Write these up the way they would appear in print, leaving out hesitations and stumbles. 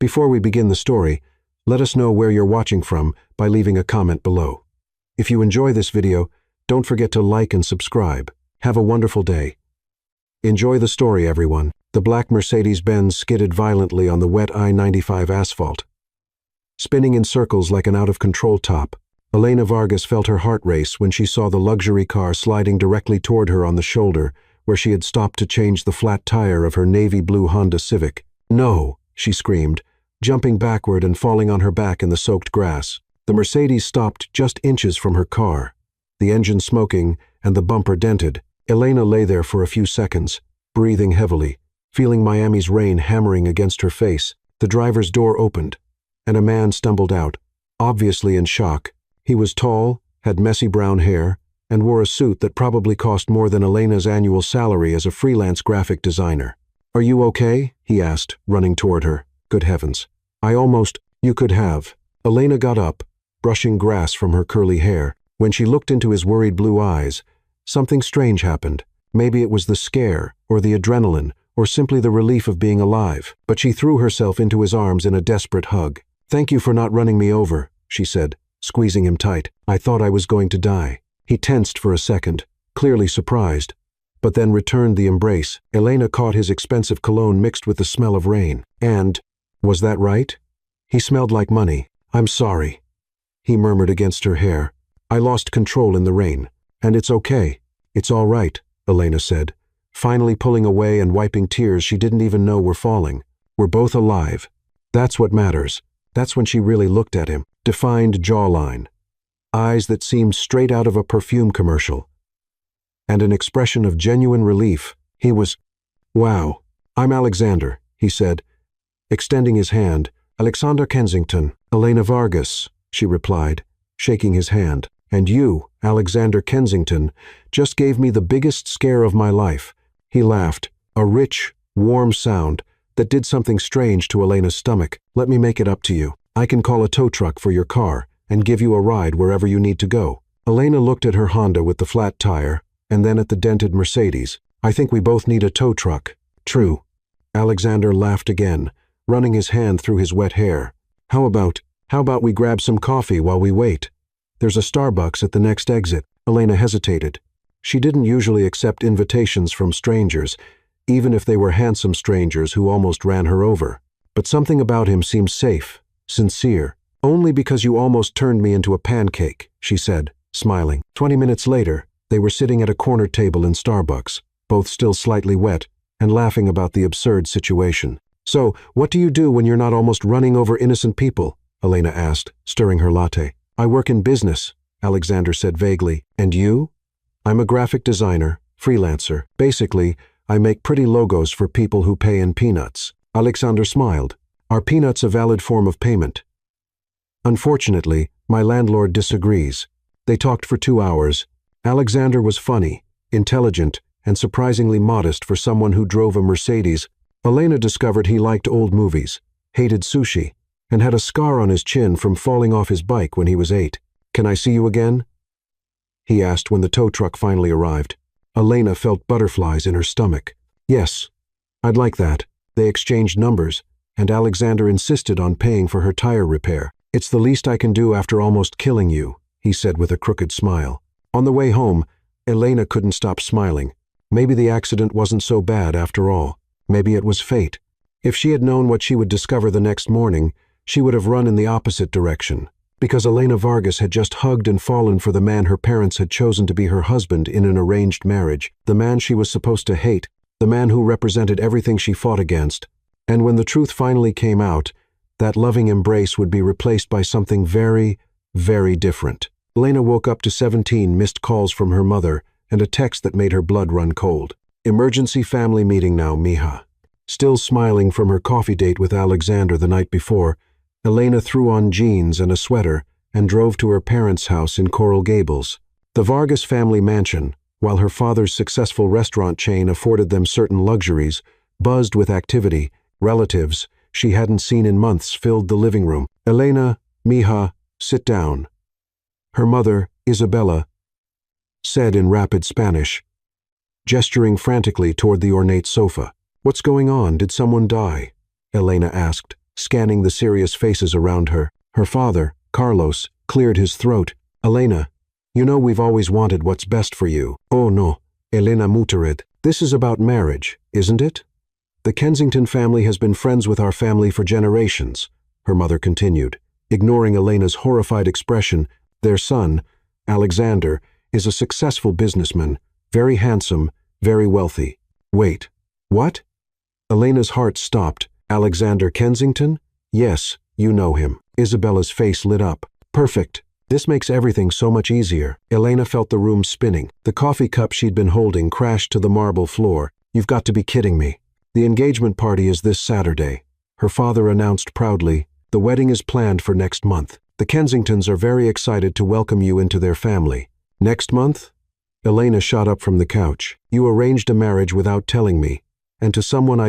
Before we begin the story, let us know where you're watching from by leaving a comment below. If you enjoy this video, don't forget to like and subscribe. Have a wonderful day. Enjoy the story, everyone. The black Mercedes-Benz skidded violently on the wet I-95 asphalt. Spinning in circles like an out-of-control top, Elena Vargas felt her heart race when she saw the luxury car sliding directly toward her on the shoulder where she had stopped to change the flat tire of her navy blue Honda Civic. "No!" she screamed, jumping backward and falling on her back in the soaked grass. The Mercedes stopped just inches from her car, the engine smoking and the bumper dented. Elena lay there for a few seconds, breathing heavily, feeling Miami's rain hammering against her face. The driver's door opened, and a man stumbled out, obviously in shock. He was tall, had messy brown hair, and wore a suit that probably cost more than Elena's annual salary as a freelance graphic designer. "Are you okay?" he asked, running toward her. "Good heavens. You could have." Elena got up, brushing grass from her curly hair. When she looked into his worried blue eyes, something strange happened. Maybe it was the scare, or the adrenaline, or simply the relief of being alive. But she threw herself into his arms in a desperate hug. "Thank you for not running me over," she said, squeezing him tight. "I thought I was going to die." He tensed for a second, clearly surprised, but then returned the embrace. Elena caught his expensive cologne mixed with the smell of rain. And, was that right? He smelled like money. "I'm sorry," he murmured against her hair. "I lost control in the rain. And it's okay. It's all right," Elena said, finally pulling away and wiping tears she didn't even know were falling. "We're both alive. That's what matters." That's when she really looked at him. Defined jawline, eyes that seemed straight out of a perfume commercial, and an expression of genuine relief. He was, "Wow, I'm Alexander," he said, extending his hand. "Alexander Kensington." "Elena Vargas," she replied, shaking his hand. "And you, Alexander Kensington, just gave me the biggest scare of my life." He laughed, a rich, warm sound that did something strange to Elena's stomach. "Let me make it up to you. I can call a tow truck for your car and give you a ride wherever you need to go." Elena looked at her Honda with the flat tire and then at the dented Mercedes. "I think we both need a tow truck." "True." Alexander laughed again, running his hand through his wet hair. How about we grab some coffee while we wait? There's a Starbucks at the next exit." Elena hesitated. She didn't usually accept invitations from strangers, even if they were handsome strangers who almost ran her over. But something about him seemed safe, sincere. "Only because you almost turned me into a pancake," she said, smiling. 20 minutes later, they were sitting at a corner table in Starbucks, both still slightly wet, and laughing about the absurd situation. "So, what do you do when you're not almost running over innocent people?" Elena asked, stirring her latte. "I work in business," Alexander said vaguely. "And you?" "I'm a graphic designer, freelancer. Basically, I make pretty logos for people who pay in peanuts." Alexander smiled. "Are peanuts a valid form of payment?" "Unfortunately, my landlord disagrees." They talked for 2 hours. Alexander was funny, intelligent, and surprisingly modest for someone who drove a Mercedes. Elena discovered he liked old movies, hated sushi, and had a scar on his chin from falling off his bike when he was 8. "Can I see you again?" he asked when the tow truck finally arrived. Elena felt butterflies in her stomach. "Yes, I'd like that." They exchanged numbers, and Alexander insisted on paying for her tire repair. "It's the least I can do after almost killing you," he said with a crooked smile. On the way home, Elena couldn't stop smiling. Maybe the accident wasn't so bad after all. Maybe it was fate. If she had known what she would discover the next morning, she would have run in the opposite direction. Because Elena Vargas had just hugged and fallen for the man her parents had chosen to be her husband in an arranged marriage, the man she was supposed to hate, the man who represented everything she fought against. And when the truth finally came out, that loving embrace would be replaced by something very, very different. Elena woke up to 17 missed calls from her mother and a text that made her blood run cold. "Emergency family meeting now, mija." Still smiling from her coffee date with Alexander the night before, Elena threw on jeans and a sweater and drove to her parents' house in Coral Gables. The Vargas family mansion, while her father's successful restaurant chain afforded them certain luxuries, buzzed with activity. Relatives she hadn't seen in months filled the living room. "Elena, mija, sit down," her mother, Isabella, said in rapid Spanish, gesturing frantically toward the ornate sofa. "What's going on? Did someone die?" Elena asked, scanning the serious faces around her. Her father, Carlos, cleared his throat. Elena, you know we've always wanted what's best for you. Oh no, Elena muttered. This is about marriage, isn't it? The Kensington family has been friends with our family for generations, her mother continued, ignoring Elena's horrified expression. Their son, Alexander, is a successful businessman, very handsome, very wealthy. Wait, what? Elena's heart stopped. Alexander Kensington? Yes, you know him. Isabella's face lit up. Perfect. This makes everything so much easier. Elena felt the room spinning. The coffee cup she'd been holding crashed to the marble floor. You've got to be kidding me. The engagement party is this Saturday. Her father announced proudly. The wedding is planned for next month. The Kensingtons are very excited to welcome you into their family. Next month? Elena shot up from the couch. You arranged a marriage without telling me. And to someone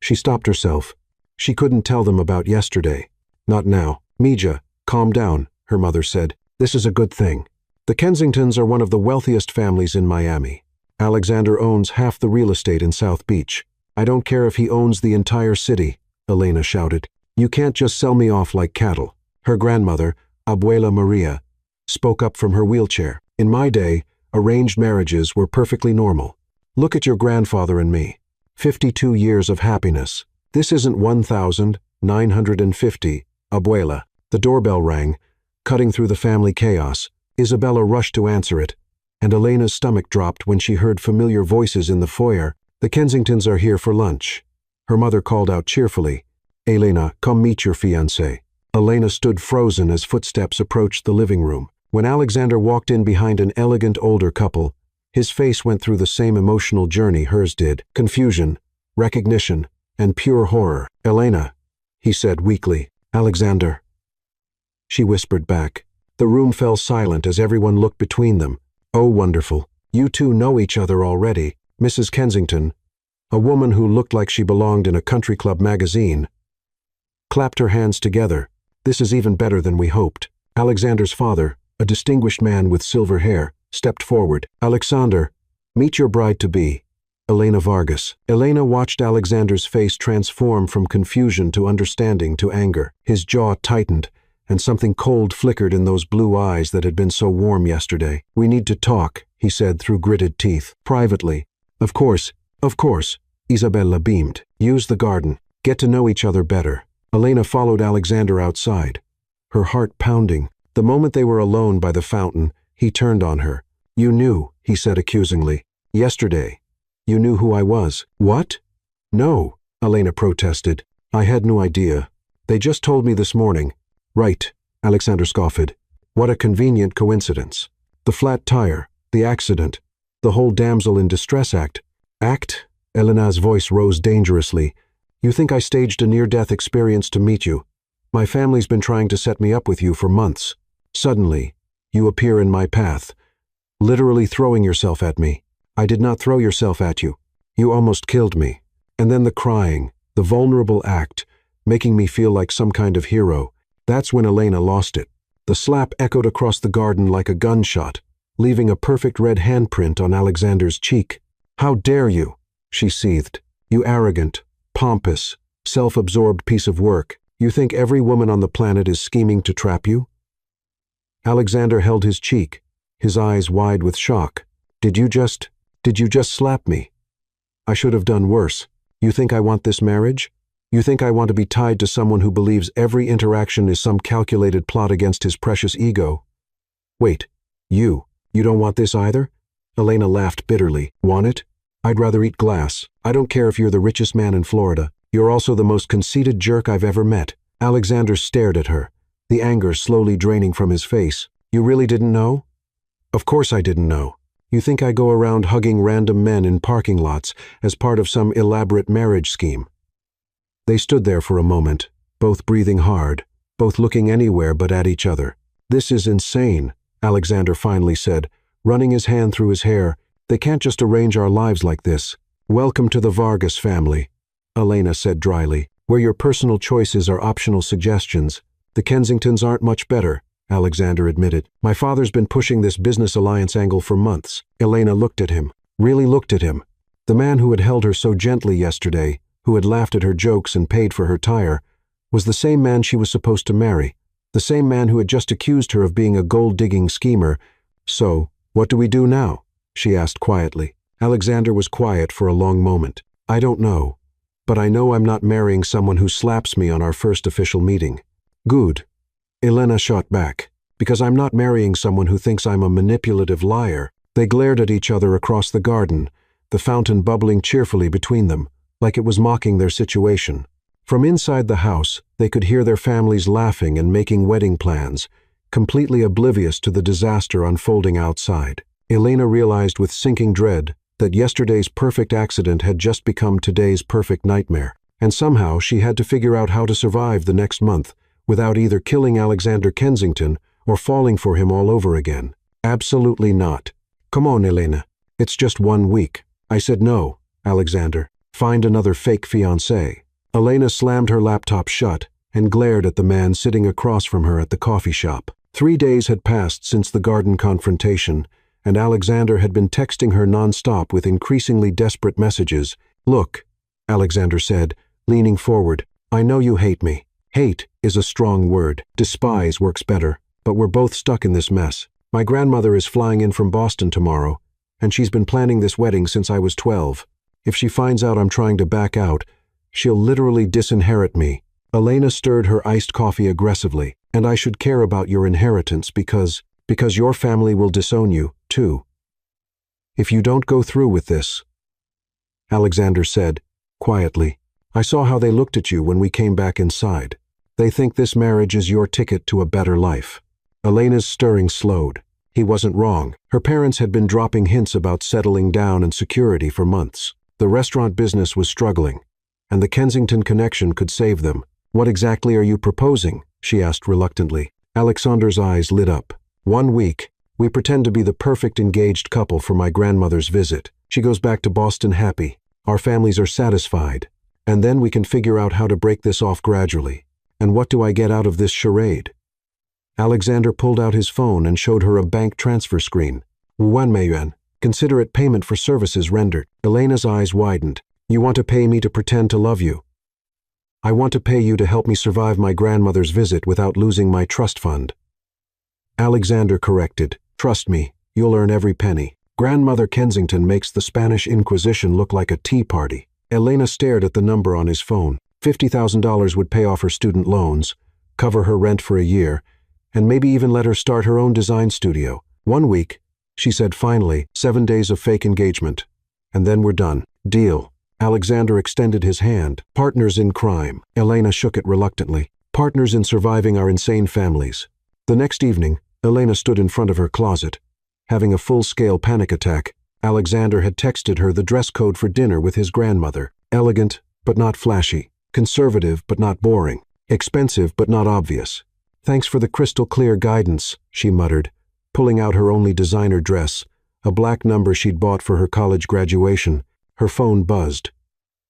She stopped herself. She couldn't tell them about yesterday. Not now. Mija, calm down, her mother said. This is a good thing. The Kensingtons are one of the wealthiest families in Miami. Alexander owns half the real estate in South Beach. I don't care if he owns the entire city, Elena shouted. You can't just sell me off like cattle. Her grandmother, Abuela Maria, spoke up from her wheelchair. In my day, arranged marriages were perfectly normal. Look at your grandfather and me. 52 years of happiness. This isn't 1,950, Abuela. The doorbell rang, cutting through the family chaos. Isabella rushed to answer it, and Elena's stomach dropped when she heard familiar voices in the foyer. The Kensingtons are here for lunch. Her mother called out cheerfully, Elena, come meet your fiancé. Elena stood frozen as footsteps approached the living room. When Alexander walked in behind an elegant older couple, his face went through the same emotional journey hers did. Confusion, recognition, and pure horror. Elena, he said weakly. Alexander. She whispered back. The room fell silent as everyone looked between them. Oh, wonderful. You two know each other already. Mrs. Kensington, a woman who looked like she belonged in a country club magazine, clapped her hands together. This is even better than we hoped. Alexander's father, a distinguished man with silver hair, stepped forward. Alexander, meet your bride-to-be, Elena Vargas. Elena watched Alexander's face transform from confusion to understanding to anger. His jaw tightened, and something cold flickered in those blue eyes that had been so warm yesterday. We need to talk, he said through gritted teeth. Privately. Of course, Isabella beamed. Use the garden. Get to know each other better. Elena followed Alexander outside, her heart pounding. The moment they were alone by the fountain, he turned on her. You knew, he said accusingly. Yesterday. You knew who I was. What? No, Elena protested. I had no idea. They just told me this morning. Right, Alexander scoffed. What a convenient coincidence. The flat tire, the accident, the whole damsel in distress act. Act? Elena's voice rose dangerously. You think I staged a near-death experience to meet you? My family's been trying to set me up with you for months. Suddenly, you appear in my path, literally throwing yourself at me. I did not throw yourself at you. You almost killed me. And then the crying, the vulnerable act, making me feel like some kind of hero. That's when Elena lost it. The slap echoed across the garden like a gunshot, leaving a perfect red handprint on Alexander's cheek. How dare you? She seethed. You arrogant, pompous, self-absorbed piece of work. You think every woman on the planet is scheming to trap you? Alexander held his cheek, his eyes wide with shock. Did you just slap me? I should have done worse. You think I want this marriage? You think I want to be tied to someone who believes every interaction is some calculated plot against his precious ego? Wait, you don't want this either? Elena laughed bitterly. Want it? I'd rather eat glass. I don't care if you're the richest man in Florida. You're also the most conceited jerk I've ever met. Alexander stared at her, the anger slowly draining from his face. You really didn't know? Of course I didn't know. You think I go around hugging random men in parking lots as part of some elaborate marriage scheme? They stood there for a moment, both breathing hard, both looking anywhere but at each other. This is insane, Alexander finally said, running his hand through his hair. They can't just arrange our lives like this. Welcome to the Vargas family, Elena said dryly, where your personal choices are optional suggestions. The Kensingtons aren't much better, Alexander admitted. My father's been pushing this business alliance angle for months. Elena looked at him, really looked at him. The man who had held her so gently yesterday, who had laughed at her jokes and paid for her tire, was the same man she was supposed to marry, the same man who had just accused her of being a gold-digging schemer. "So, what do we do now?" she asked quietly. Alexander was quiet for a long moment. "I don't know, but I know I'm not marrying someone who slaps me on our first official meeting." "Good," Elena shot back, "because I'm not marrying someone who thinks I'm a manipulative liar." They glared at each other across the garden, the fountain bubbling cheerfully between them, like it was mocking their situation. From inside the house, they could hear their families laughing and making wedding plans, completely oblivious to the disaster unfolding outside. Elena realized with sinking dread that yesterday's perfect accident had just become today's perfect nightmare, and somehow she had to figure out how to survive the next month without either killing Alexander Kensington or falling for him all over again. Absolutely not. "Come on, Elena. It's just 1 week." "I said no, Alexander. Find another fake fiancé." Elena slammed her laptop shut and glared at the man sitting across from her at the coffee shop. 3 days had passed since the garden confrontation, and Alexander had been texting her nonstop with increasingly desperate messages. "Look," Alexander said, leaning forward, "I know you hate me. Hate is a strong word. Despise works better, but we're both stuck in this mess. My grandmother is flying in from Boston tomorrow, and she's been planning this wedding since I was 12. If she finds out I'm trying to back out, she'll literally disinherit me." Elena stirred her iced coffee aggressively. "And I should care about your inheritance because your family will disown you, too. If you don't go through with this," Alexander said, quietly. "I saw how they looked at you when we came back inside. They think this marriage is your ticket to a better life." Elena's stirring slowed. He wasn't wrong. Her parents had been dropping hints about settling down and security for months. The restaurant business was struggling, and the Kensington connection could save them. "What exactly are you proposing?" she asked reluctantly. Alexander's eyes lit up. 1 week. We pretend to be the perfect engaged couple for my grandmother's visit. She goes back to Boston happy. Our families are satisfied. And then we can figure out how to break this off gradually. And what do I get out of this charade?" Alexander pulled out his phone and showed her a bank transfer screen. 1 million. Consider it payment for services rendered. Elena's eyes widened. "You want to pay me to pretend to love you?" "I want to pay you to help me survive my grandmother's visit without losing my trust fund." Alexander corrected. "Trust me, you'll earn every penny. Grandmother Kensington makes the Spanish Inquisition look like a tea party." Elena stared at the number on his phone. $50,000 would pay off her student loans, cover her rent for a year, and maybe even let her start her own design studio. 1 week, she said finally, 7 days of fake engagement. And then we're done. Deal. Alexander extended his hand. "Partners in crime." Elena shook it reluctantly. "Partners in surviving our insane families." The next evening, Elena stood in front of her closet. Having a full-scale panic attack, Alexander had texted her the dress code for dinner with his grandmother. Elegant, but not flashy. Conservative, but not boring. Expensive, but not obvious. "Thanks for the crystal-clear guidance," she muttered, pulling out her only designer dress, a black number she'd bought for her college graduation. Her phone buzzed.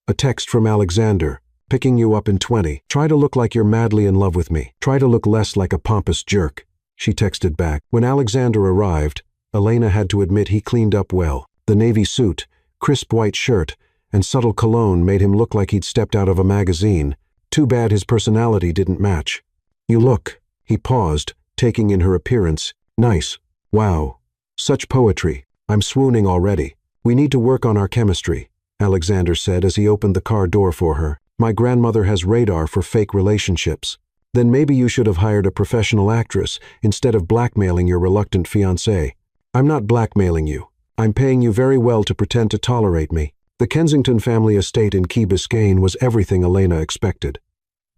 A text from Alexander. "Picking you up in 20. Try to look like you're madly in love with me. Try to look less like a pompous jerk," she texted back. When Alexander arrived, Elena had to admit he cleaned up well. The navy suit, crisp white shirt, and subtle cologne made him look like he'd stepped out of a magazine. Too bad his personality didn't match. "You look," he paused, taking in her appearance. "Nice. Wow. Such poetry. I'm swooning already. We need to work on our chemistry," Alexander said as he opened the car door for her. "My grandmother has radar for fake relationships." "Then maybe you should have hired a professional actress instead of blackmailing your reluctant fiancé." "I'm not blackmailing you. I'm paying you very well to pretend to tolerate me." The Kensington family estate in Key Biscayne was everything Elena expected.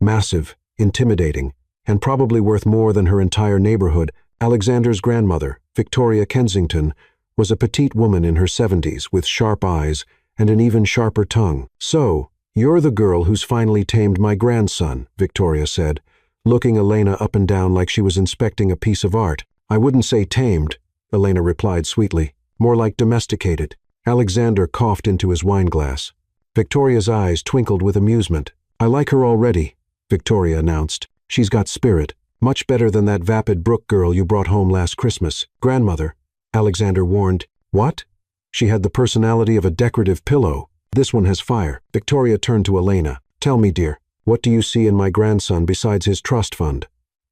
Massive, intimidating, and probably worth more than her entire neighborhood. Alexander's grandmother, Victoria Kensington, was a petite woman in her 70s with sharp eyes and an even sharper tongue. "So, you're the girl who's finally tamed my grandson," Victoria said, looking Elena up and down like she was inspecting a piece of art. "I wouldn't say tamed," Elena replied sweetly, "more like domesticated." Alexander coughed into his wineglass. Victoria's eyes twinkled with amusement. "I like her already," Victoria announced. "She's got spirit. Much better than that vapid Brooke girl you brought home last Christmas." "Grandmother," Alexander warned. "What?" "She had the personality of a decorative pillow. This one has fire." Victoria turned to Elena. "Tell me, dear, What do you see in my grandson besides his trust fund?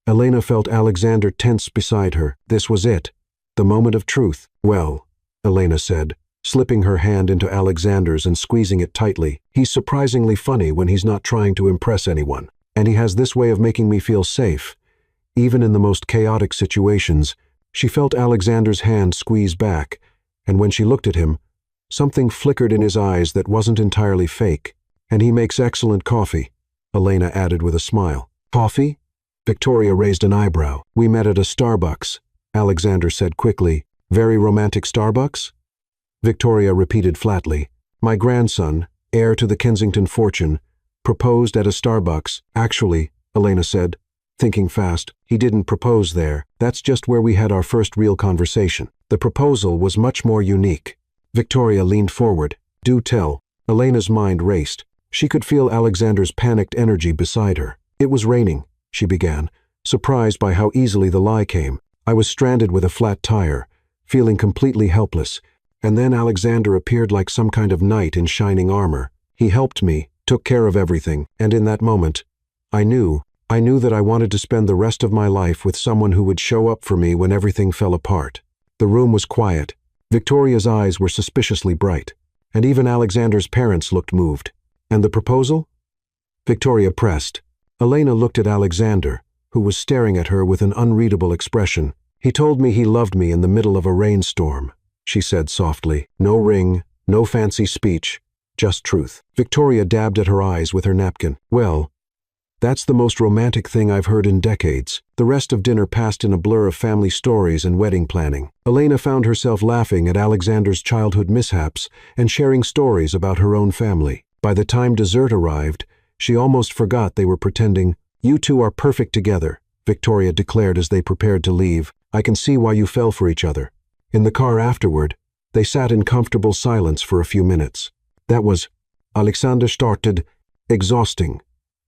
Elena felt Alexander tense beside her. This was it. The moment of truth. Well, Elena said, slipping her hand into Alexander's and squeezing it tightly. He's surprisingly funny when he's not trying to impress anyone. And he has this way of making me feel safe. Even in the most chaotic situations, she felt Alexander's hand squeeze back, and when she looked at him, something flickered in his eyes that wasn't entirely fake. And he makes excellent coffee, Elena added with a smile. Coffee? Victoria raised an eyebrow. We met at a Starbucks, Alexander said quickly. Very romantic Starbucks? Victoria repeated flatly. My grandson, heir to the Kensington fortune, proposed at a Starbucks. Actually, Elena said, thinking fast, he didn't propose there. That's just where we had our first real conversation. The proposal was much more unique. Victoria leaned forward. Do tell. Elena's mind raced. She could feel Alexander's panicked energy beside her. It was raining, she began, surprised by how easily the lie came. I was stranded with a flat tire, feeling completely helpless, and then Alexander appeared like some kind of knight in shining armor. He helped me, took care of everything, and in that moment, I knew that I wanted to spend the rest of my life with someone who would show up for me when everything fell apart. The room was quiet. Victoria's eyes were suspiciously bright, and even Alexander's parents looked moved. And the proposal? Victoria pressed. Elena looked at Alexander, who was staring at her with an unreadable expression. He told me he loved me in the middle of a rainstorm, she said softly. No ring, no fancy speech, just truth. Victoria dabbed at her eyes with her napkin. Well, that's the most romantic thing I've heard in decades. The rest of dinner passed in a blur of family stories and wedding planning. Elena found herself laughing at Alexander's childhood mishaps and sharing stories about her own family. By the time dessert arrived, she almost forgot they were pretending. You two are perfect together, Victoria declared as they prepared to leave. I can see why you fell for each other. In the car afterward, they sat in comfortable silence for a few minutes. That was, Alexander started, exhausting.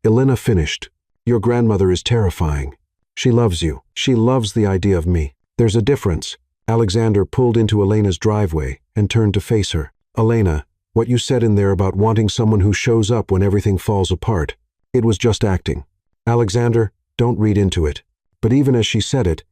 Elena finished. Your grandmother is terrifying. She loves you. She loves the idea of me. There's a difference. Alexander pulled into Elena's driveway and turned to face her. Elena, what you said in there about wanting someone who shows up when everything falls apart, it was just acting. Alexander, don't read into it. But even as she said it,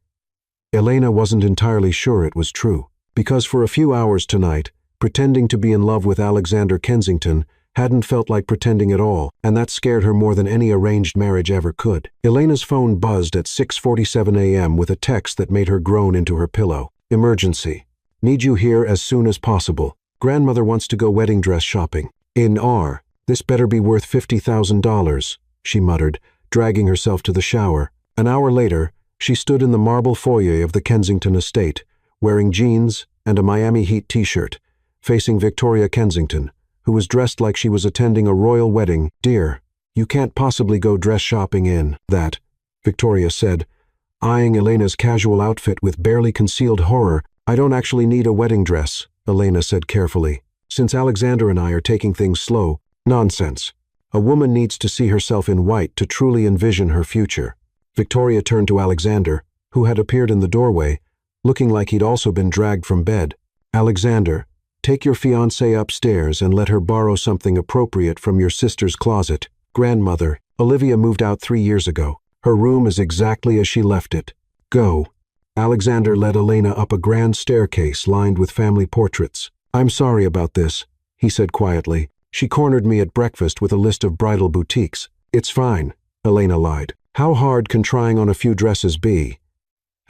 Elena wasn't entirely sure it was true. Because for a few hours tonight, pretending to be in love with Alexander Kensington hadn't felt like pretending at all, and that scared her more than any arranged marriage ever could. Elena's phone buzzed at 6:47 a.m. with a text that made her groan into her pillow. Emergency. Need you here as soon as possible. Grandmother wants to go wedding dress shopping. In R. This better be worth $50,000, she muttered, dragging herself to the shower. An hour later, she stood in the marble foyer of the Kensington estate, wearing jeans and a Miami Heat t-shirt, facing Victoria Kensington, who was dressed like she was attending a royal wedding. Dear, you can't possibly go dress shopping in that, Victoria said, eyeing Elena's casual outfit with barely concealed horror. I don't actually need a wedding dress, Elena said carefully. Since Alexander and I are taking things slow. Nonsense. A woman needs to see herself in white to truly envision her future. Victoria turned to Alexander, who had appeared in the doorway, looking like he'd also been dragged from bed. Alexander, take your fiancée upstairs and let her borrow something appropriate from your sister's closet. Grandmother, Olivia moved out 3 years ago. Her room is exactly as she left it. Go. Alexander led Elena up a grand staircase lined with family portraits. I'm sorry about this, he said quietly. She cornered me at breakfast with a list of bridal boutiques. It's fine, Elena lied. How hard can trying on a few dresses be?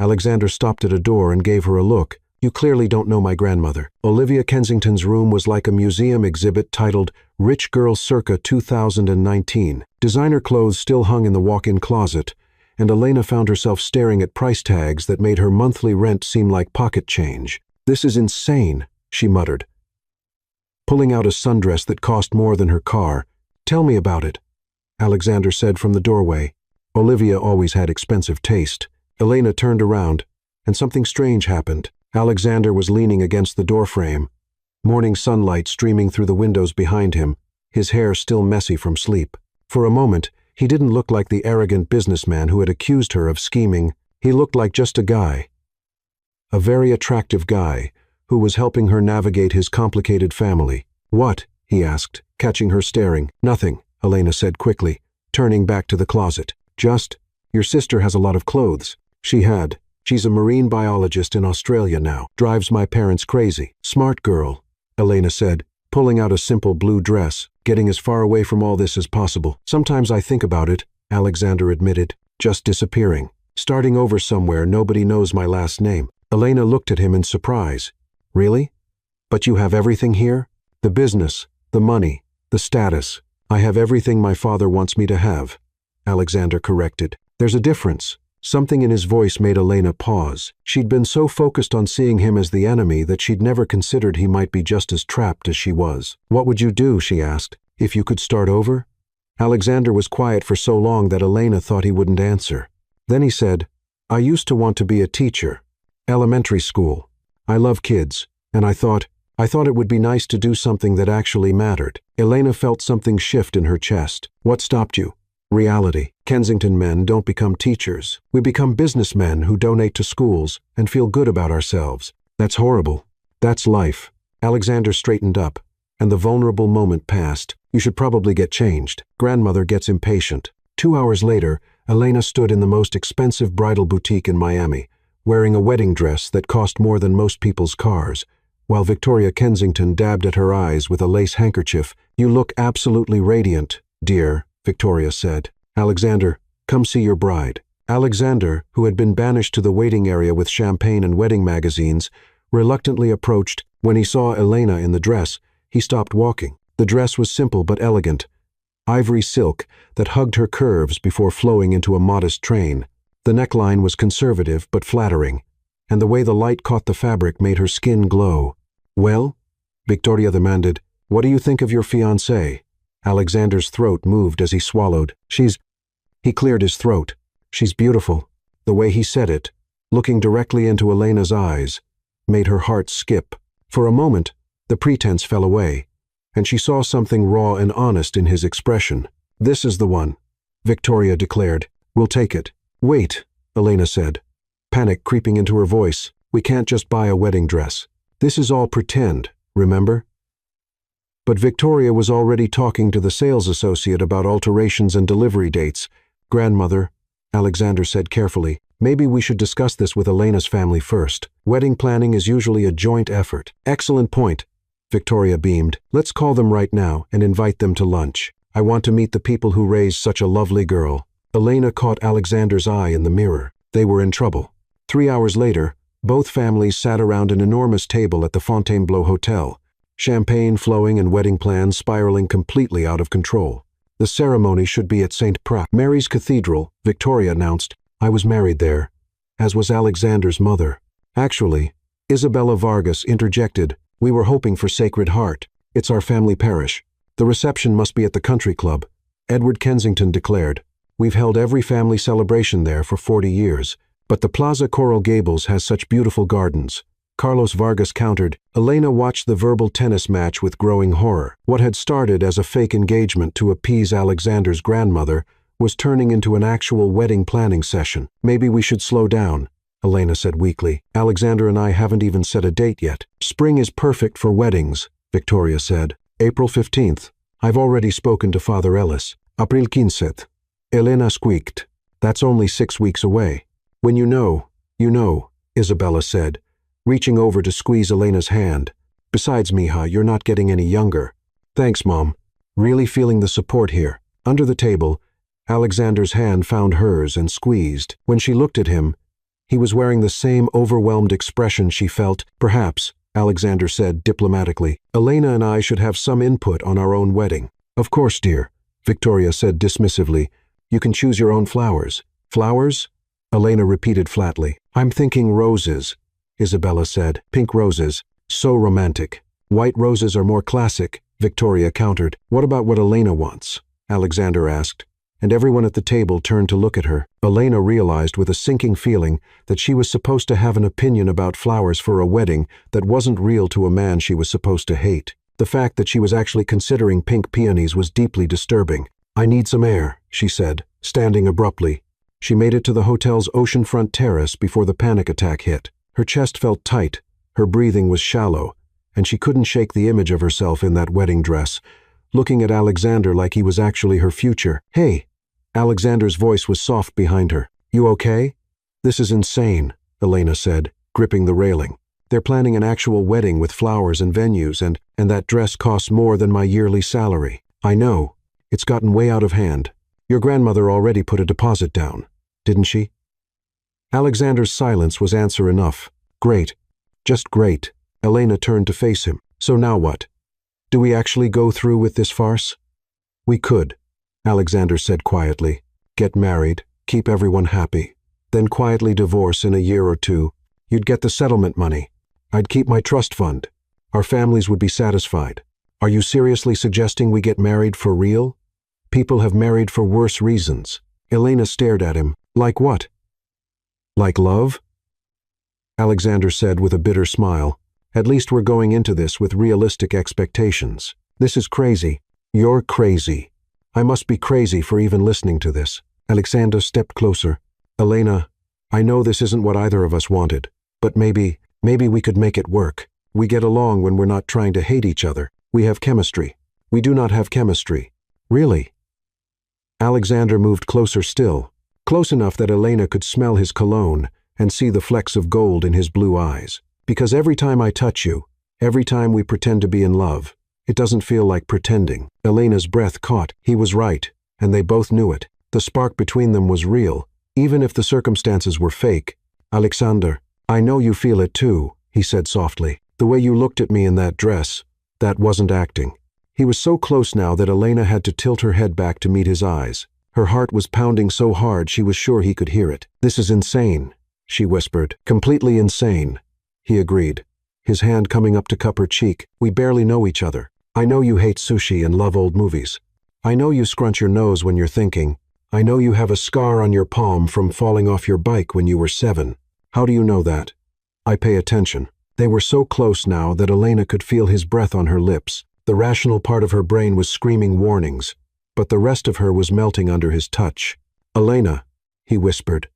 Alexander stopped at a door and gave her a look. You clearly don't know my grandmother. Olivia Kensington's room was like a museum exhibit titled Rich Girl Circa 2019. Designer clothes still hung in the walk-in closet, and Elena found herself staring at price tags that made her monthly rent seem like pocket change. This is insane, she muttered, pulling out a sundress that cost more than her car. Tell me about it, Alexander said from the doorway. Olivia always had expensive taste. Elena turned around, and something strange happened. Alexander was leaning against the doorframe, morning sunlight streaming through the windows behind him, his hair still messy from sleep. For a moment, he didn't look like the arrogant businessman who had accused her of scheming. He looked like just a guy. A very attractive guy, who was helping her navigate his complicated family. What? He asked, catching her staring. Nothing, Elena said quickly. turning back to the closet. Your sister has a lot of clothes. She's a marine biologist in Australia now. Drives my parents crazy. Smart girl, Elena said, pulling out a simple blue dress, getting as far away from all this as possible. Sometimes I think about it, Alexander admitted. Just disappearing. Starting over somewhere nobody knows my last name. Elena looked at him in surprise. Really? But you have everything here? The business, the money, the status. I have everything my father wants me to have, Alexander corrected. There's a difference. Something in his voice made Elena pause. She'd been so focused on seeing him as the enemy that she'd never considered he might be just as trapped as she was. What would you do, she asked, if you could start over? Alexander was quiet for so long that Elena thought he wouldn't answer. Then he said, I used to want to be a teacher. Elementary school. I love kids, and I thought it would be nice to do something that actually mattered. Elena felt something shift in her chest. What stopped you? Reality. Kensington men don't become teachers. We become businessmen who donate to schools and feel good about ourselves. That's horrible. That's life. Alexander straightened up, and the vulnerable moment passed. You should probably get changed. Grandmother gets impatient. 2 hours later, Elena stood in the most expensive bridal boutique in Miami, wearing a wedding dress that cost more than most people's cars, while Victoria Kensington dabbed at her eyes with a lace handkerchief. You look absolutely radiant, dear, Victoria said. Alexander, come see your bride. Alexander, who had been banished to the waiting area with champagne and wedding magazines, reluctantly approached. When he saw Elena in the dress, he stopped walking. The dress was simple but elegant, ivory silk that hugged her curves before flowing into a modest train. The neckline was conservative but flattering, and the way the light caught the fabric made her skin glow. Well, Victoria demanded, what do you think of your fiancée? Alexander's throat moved as he swallowed. He cleared his throat. She's beautiful. The way he said it, looking directly into Elena's eyes, made her heart skip. For a moment, the pretense fell away, and she saw something raw and honest in his expression. This is the one, Victoria declared. We'll take it. Wait, Elena said, panic creeping into her voice. We can't just buy a wedding dress. This is all pretend, remember? But Victoria was already talking to the sales associate about alterations and delivery dates. Grandmother, Alexander said carefully, maybe we should discuss this with Elena's family first. Wedding planning is usually a joint effort. Excellent point, Victoria beamed. Let's call them right now and invite them to lunch. I want to meet the people who raised such a lovely girl. Elena caught Alexander's eye in the mirror. They were in trouble. 3 hours later, both families sat around an enormous table at the Fontainebleau Hotel, champagne flowing and wedding plans spiraling completely out of control. The ceremony should be at St. Mary's Cathedral, Victoria announced. I was married there, as was Alexander's mother. Actually, Isabella Vargas interjected, we were hoping for Sacred Heart. It's our family parish. The reception must be at the country club. Edward Kensington declared, we've held every family celebration there for 40 years, but the Plaza Coral Gables has such beautiful gardens. Carlos Vargas countered. Elena watched the verbal tennis match with growing horror. What had started as a fake engagement to appease Alexander's grandmother was turning into an actual wedding planning session. Maybe we should slow down, Elena said weakly. Alexander and I haven't even set a date yet. Spring is perfect for weddings, Victoria said. April 15th. I've already spoken to Father Ellis. April 15th. Elena squeaked. That's only 6 weeks away. When you know, Isabella said, reaching over to squeeze Elena's hand. Besides, Mija, you're not getting any younger. Thanks, Mom. Really feeling the support here. Under the table, Alexander's hand found hers and squeezed. When she looked at him, he was wearing the same overwhelmed expression she felt. Perhaps, Alexander said diplomatically, Elena and I should have some input on our own wedding. Of course, dear, Victoria said dismissively. You can choose your own flowers. Flowers? Elena repeated flatly. I'm thinking roses, Isabella said. Pink roses. So romantic. White roses are more classic, Victoria countered. What about what Elena wants? Alexander asked, and everyone at the table turned to look at her. Elena realized with a sinking feeling that she was supposed to have an opinion about flowers for a wedding that wasn't real to a man she was supposed to hate. The fact that she was actually considering pink peonies was deeply disturbing. I need some air, she said, standing abruptly. She made it to the hotel's oceanfront terrace before the panic attack hit. Her chest felt tight, her breathing was shallow, and she couldn't shake the image of herself in that wedding dress, looking at Alexander like he was actually her future. Hey, Alexander's voice was soft behind her. You okay? This is insane, Elena said, gripping the railing. They're planning an actual wedding with flowers and venues, and that dress costs more than my yearly salary. I know. It's gotten way out of hand. Your grandmother already put a deposit down, didn't she? Alexander's silence was answer enough. Great. Just great. Elena turned to face him. So now what? Do we actually go through with this farce? We could, Alexander said quietly. Get married, keep everyone happy, then quietly divorce in a year or two. You'd get the settlement money. I'd keep my trust fund. Our families would be satisfied. Are you seriously suggesting we get married for real? People have married for worse reasons. Elena stared at him. Like what? Like love? Alexander said with a bitter smile. At least we're going into this with realistic expectations. This is crazy. You're crazy. I must be crazy for even listening to this. Alexander stepped closer. Elena, I know this isn't what either of us wanted, but maybe we could make it work. We get along when we're not trying to hate each other. We have chemistry. We do not have chemistry. Really? Alexander moved closer still, close enough that Elena could smell his cologne and see the flecks of gold in his blue eyes. Because every time I touch you, every time we pretend to be in love, it doesn't feel like pretending. Elena's breath caught. He was right, and they both knew it. The spark between them was real, even if the circumstances were fake. Alexander, I know you feel it too, he said softly. The way you looked at me in that dress, that wasn't acting. He was so close now that Elena had to tilt her head back to meet his eyes. Her heart was pounding so hard she was sure he could hear it. This is insane, she whispered. Completely insane, he agreed, his hand coming up to cup her cheek. We barely know each other. I know you hate sushi and love old movies. I know you scrunch your nose when you're thinking. I know you have a scar on your palm from falling off your bike when you were 7. How do you know that? I pay attention. They were so close now that Elena could feel his breath on her lips. The rational part of her brain was screaming warnings, but the rest of her was melting under his touch. Elena, he whispered,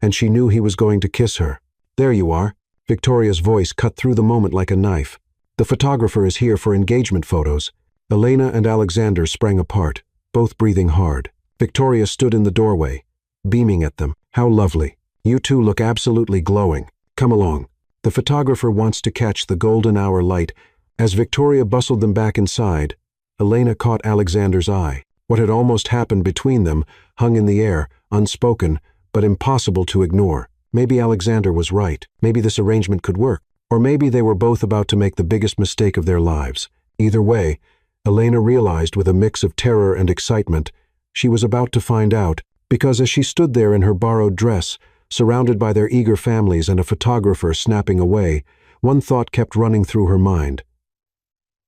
and she knew he was going to kiss her. There you are. Victoria's voice cut through the moment like a knife. The photographer is here for engagement photos. Elena and Alexander sprang apart, both breathing hard. Victoria stood in the doorway, beaming at them. How lovely. You two look absolutely glowing. Come along. The photographer wants to catch the golden hour light. As Victoria bustled them back inside, Elena caught Alexander's eye. What had almost happened between them hung in the air, unspoken, but impossible to ignore. Maybe Alexander was right. Maybe this arrangement could work. Or maybe they were both about to make the biggest mistake of their lives. Either way, Elena realized with a mix of terror and excitement, she was about to find out, because as she stood there in her borrowed dress, surrounded by their eager families and a photographer snapping away, one thought kept running through her mind.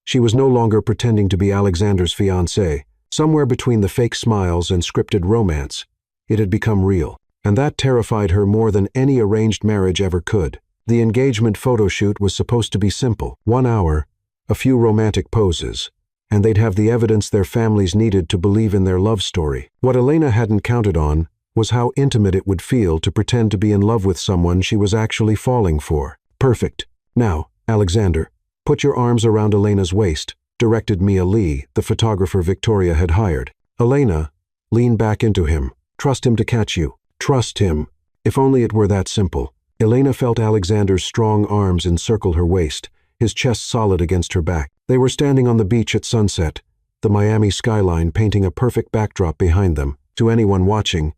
She was no longer pretending to be Alexander's fiancée. Somewhere between the fake smiles and scripted romance, it had become real, and that terrified her more than any arranged marriage ever could. The engagement photo shoot was supposed to be simple. 1 hour, a few romantic poses, and they'd have the evidence their families needed to believe in their love story. What Elena hadn't counted on was how intimate it would feel to pretend to be in love with someone she was actually falling for. Perfect. Now, Alexander, put your arms around Elena's waist, directed Mia Lee, the photographer Victoria had hired. Elena, lean back into him. Trust him to catch you. Trust him. If only it were that simple. Elena felt Alexander's strong arms encircle her waist, his chest solid against her back. They were standing on the beach at sunset, the Miami skyline painting a perfect backdrop behind them. To anyone watching,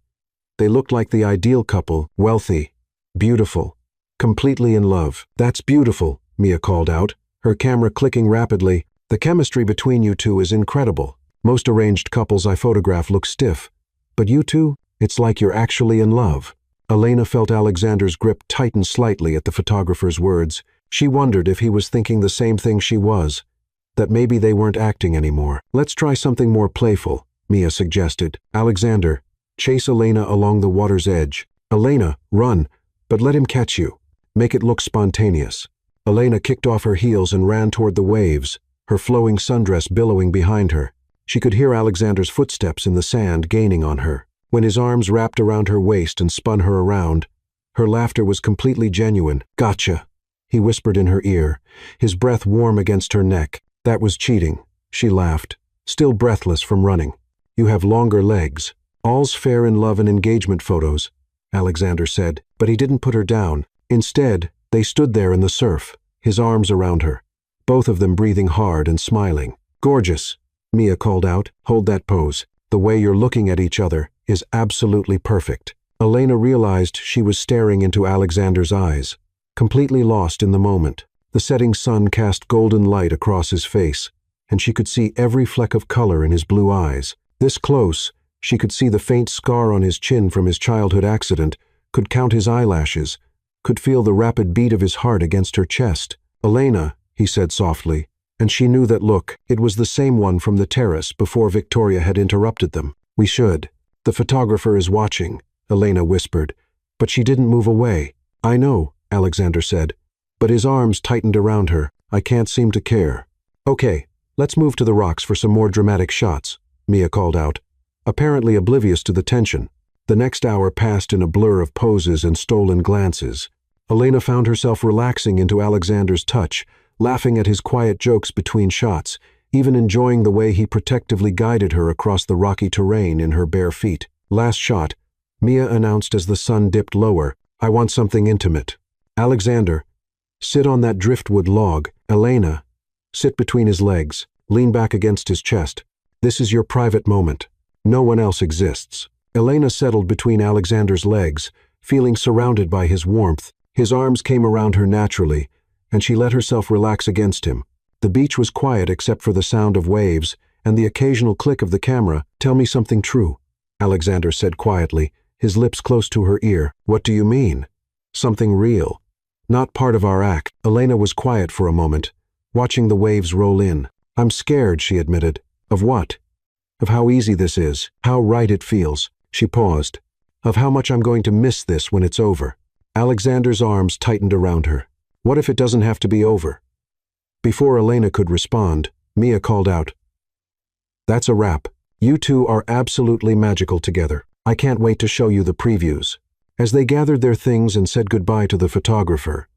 they looked like the ideal couple, wealthy, beautiful, completely in love. That's beautiful, Mia called out, her camera clicking rapidly. The chemistry between you two is incredible. Most arranged couples I photograph look stiff, but you two, it's like you're actually in love. Elena felt Alexander's grip tighten slightly at the photographer's words. She wondered if he was thinking the same thing she was, that maybe they weren't acting anymore. Let's try something more playful, Mia suggested. Alexander, chase Elena along the water's edge. Elena, run, but let him catch you. Make it look spontaneous. Elena kicked off her heels and ran toward the waves, her flowing sundress billowing behind her. She could hear Alexander's footsteps in the sand gaining on her. When his arms wrapped around her waist and spun her around, her laughter was completely genuine. Gotcha, he whispered in her ear, his breath warm against her neck. That was cheating, she laughed, still breathless from running. You have longer legs. "All's fair in love and engagement photos," Alexander said, but he didn't put her down. Instead, they stood there in the surf, his arms around her, both of them breathing hard and smiling. "Gorgeous," Mia called out. "Hold that pose. The way you're looking at each other is absolutely perfect." Elena realized she was staring into Alexander's eyes, completely lost in the moment. The setting sun cast golden light across his face, and she could see every fleck of color in his blue eyes. This close, she could see the faint scar on his chin from his childhood accident, could count his eyelashes, could feel the rapid beat of his heart against her chest. "Elena," he said softly, and she knew that look. It was the same one from the terrace before Victoria had interrupted them. "We should. The photographer is watching," Elena whispered, but she didn't move away. "I know," Alexander said, but his arms tightened around her. "I can't seem to care." "Okay, let's move to the rocks for some more dramatic shots," Mia called out, apparently oblivious to the tension. The next hour passed in a blur of poses and stolen glances. Elena found herself relaxing into Alexander's touch, laughing at his quiet jokes between shots, even enjoying the way he protectively guided her across the rocky terrain in her bare feet. Last shot, Mia announced as the sun dipped lower, "I want something intimate." "Alexander, sit on that driftwood log." "Elena, sit between his legs, lean back against his chest. This is your private moment. No one else exists." Elena settled between Alexander's legs, feeling surrounded by his warmth. His arms came around her naturally, and she let herself relax against him. The beach was quiet except for the sound of waves and the occasional click of the camera. "Tell me something true," Alexander said quietly, his lips close to her ear. "What do you mean?" "Something real. Not part of our act." Elena was quiet for a moment, watching the waves roll in. "I'm scared," she admitted. "Of what?" "Of how easy this is, how right it feels." She paused. "Of how much I'm going to miss this when it's over." Alexander's arms tightened around her. "What if it doesn't have to be over?" Before Elena could respond, Mia called out, "That's a wrap. You two are absolutely magical together. I can't wait to show you the previews." As they gathered their things and said goodbye to the photographer,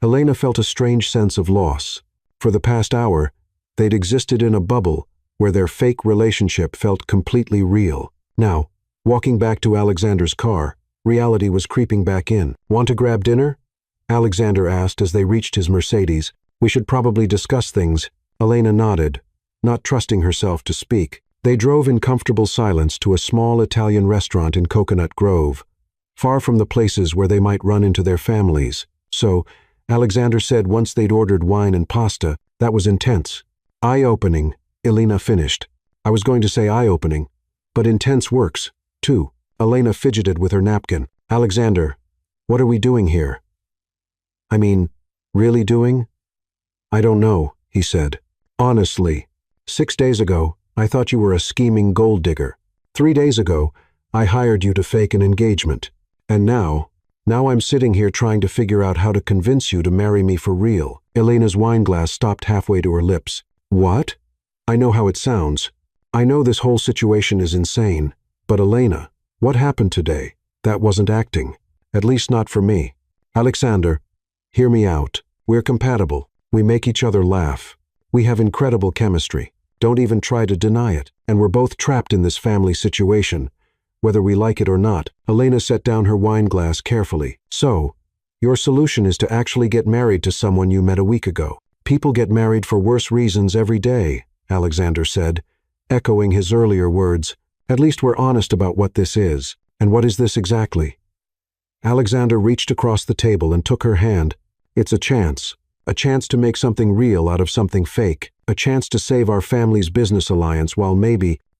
Elena felt a strange sense of loss. For the past hour, they'd existed in a bubble where their fake relationship felt completely real. Now, walking back to Alexander's car, reality was creeping back in. "Want to grab dinner?" Alexander asked as they reached his Mercedes. "We should probably discuss things." Elena nodded, not trusting herself to speak. They drove in comfortable silence to a small Italian restaurant in Coconut Grove, far from the places where they might run into their families. "So," Alexander said once they'd ordered wine and pasta, "that was intense." "Eye-opening," Elena finished. "I was going to say eye-opening, but intense works, too." Elena fidgeted with her napkin. "Alexander, what are we doing here?" "I mean, really doing?" "I don't know," he said. "Honestly, 6 days ago, I thought you were a scheming gold digger. 3 days ago, I hired you to fake an engagement. And now I'm sitting here trying to figure out how to convince you to marry me for real." Elena's wineglass stopped halfway to her lips. "What?" "I know how it sounds. I know this whole situation is insane. But Elena, what happened today? That wasn't acting. At least not for me. Alexander, hear me out. We're compatible. We make each other laugh. We have incredible chemistry. Don't even try to deny it. And we're both trapped in this family situation, whether we like it or not." Elena set down her wineglass carefully. "So, your solution is to actually get married to someone you met a week ago." "People get married for worse reasons every day," Alexander said, echoing his earlier words. "At least we're honest about what this is." "And what is this exactly?" Alexander reached across the table and took her hand. "It's a chance to make something real out of something fake, a chance to save our family's business alliance while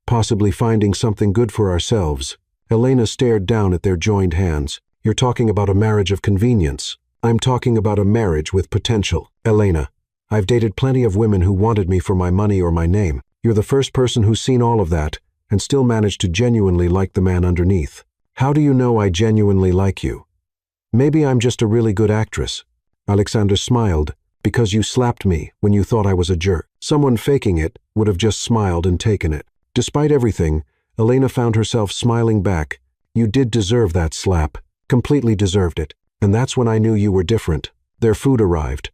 possibly finding something good for ourselves." Elena stared down at their joined hands. "You're talking about a marriage of convenience." "I'm talking about a marriage with potential." "Elena, I've dated plenty of women who wanted me for my money or my name. You're the first person who's seen all of that and still managed to genuinely like the man underneath. How do you know I genuinely like you?" "Maybe I'm just a really good actress." Alexander smiled. "Because you slapped me when you thought I was a jerk. Someone faking it would have just smiled and taken it." Despite everything, Elena found herself smiling back. "You did deserve that slap. Completely deserved it. And that's when I knew you were different." Their food arrived,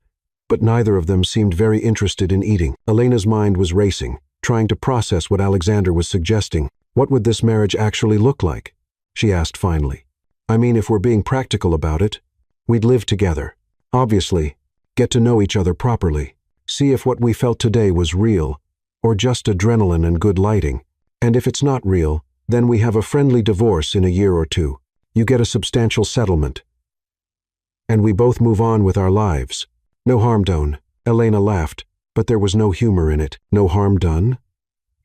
but neither of them seemed very interested in eating. Elena's mind was racing, trying to process what Alexander was suggesting. What would this marriage actually look like? She asked finally. I mean, if we're being practical about it, we'd live together. Obviously, get to know each other properly. See if what we felt today was real, or just adrenaline and good lighting. And if it's not real, then we have a friendly divorce in a year or two. You get a substantial settlement. And we both move on with our lives. No harm done. Elena laughed, but there was no humor in it. No harm done?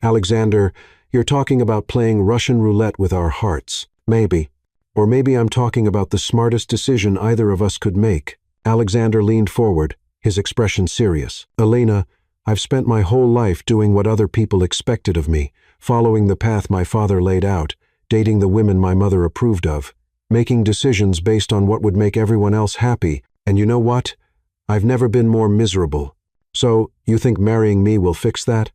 Alexander, you're talking about playing Russian roulette with our hearts. Maybe. Or maybe I'm talking about the smartest decision either of us could make. Alexander leaned forward, his expression serious. Elena, I've spent my whole life doing what other people expected of me, following the path my father laid out, dating the women my mother approved of, making decisions based on what would make everyone else happy, and you know what? I've never been more miserable. So, you think marrying me will fix that?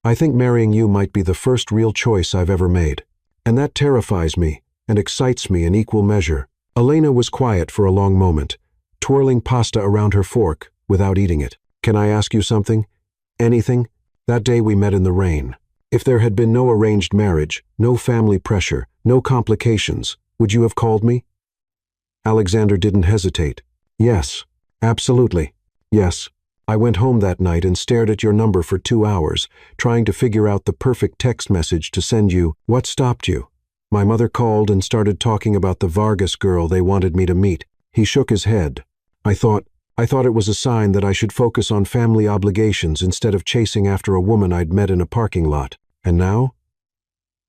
I think marrying you might be the first real choice I've ever made. And that terrifies me and excites me in equal measure. Elena was quiet for a long moment, twirling pasta around her fork without eating it. Can I ask you something? Anything? That day we met in the rain. If there had been no arranged marriage, no family pressure, no complications, would you have called me? Alexander didn't hesitate. Yes, absolutely. Yes. I went home that night and stared at your number for 2 hours, trying to figure out the perfect text message to send you. What stopped you? My mother called and started talking about the Vargas girl they wanted me to meet. He shook his head. I thought it was a sign that I should focus on family obligations instead of chasing after a woman I'd met in a parking lot. And now?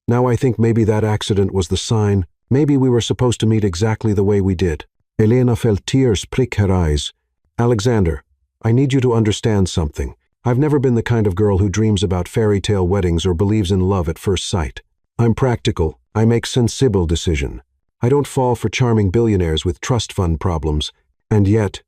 Now I think maybe that accident was the sign. Maybe we were supposed to meet exactly the way we did. Elena felt tears prick her eyes. Alexander, I need you to understand something. I've never been the kind of girl who dreams about fairy tale weddings or believes in love at first sight. I'm practical. I make sensible decision. I don't fall for charming billionaires with trust fund problems. And yet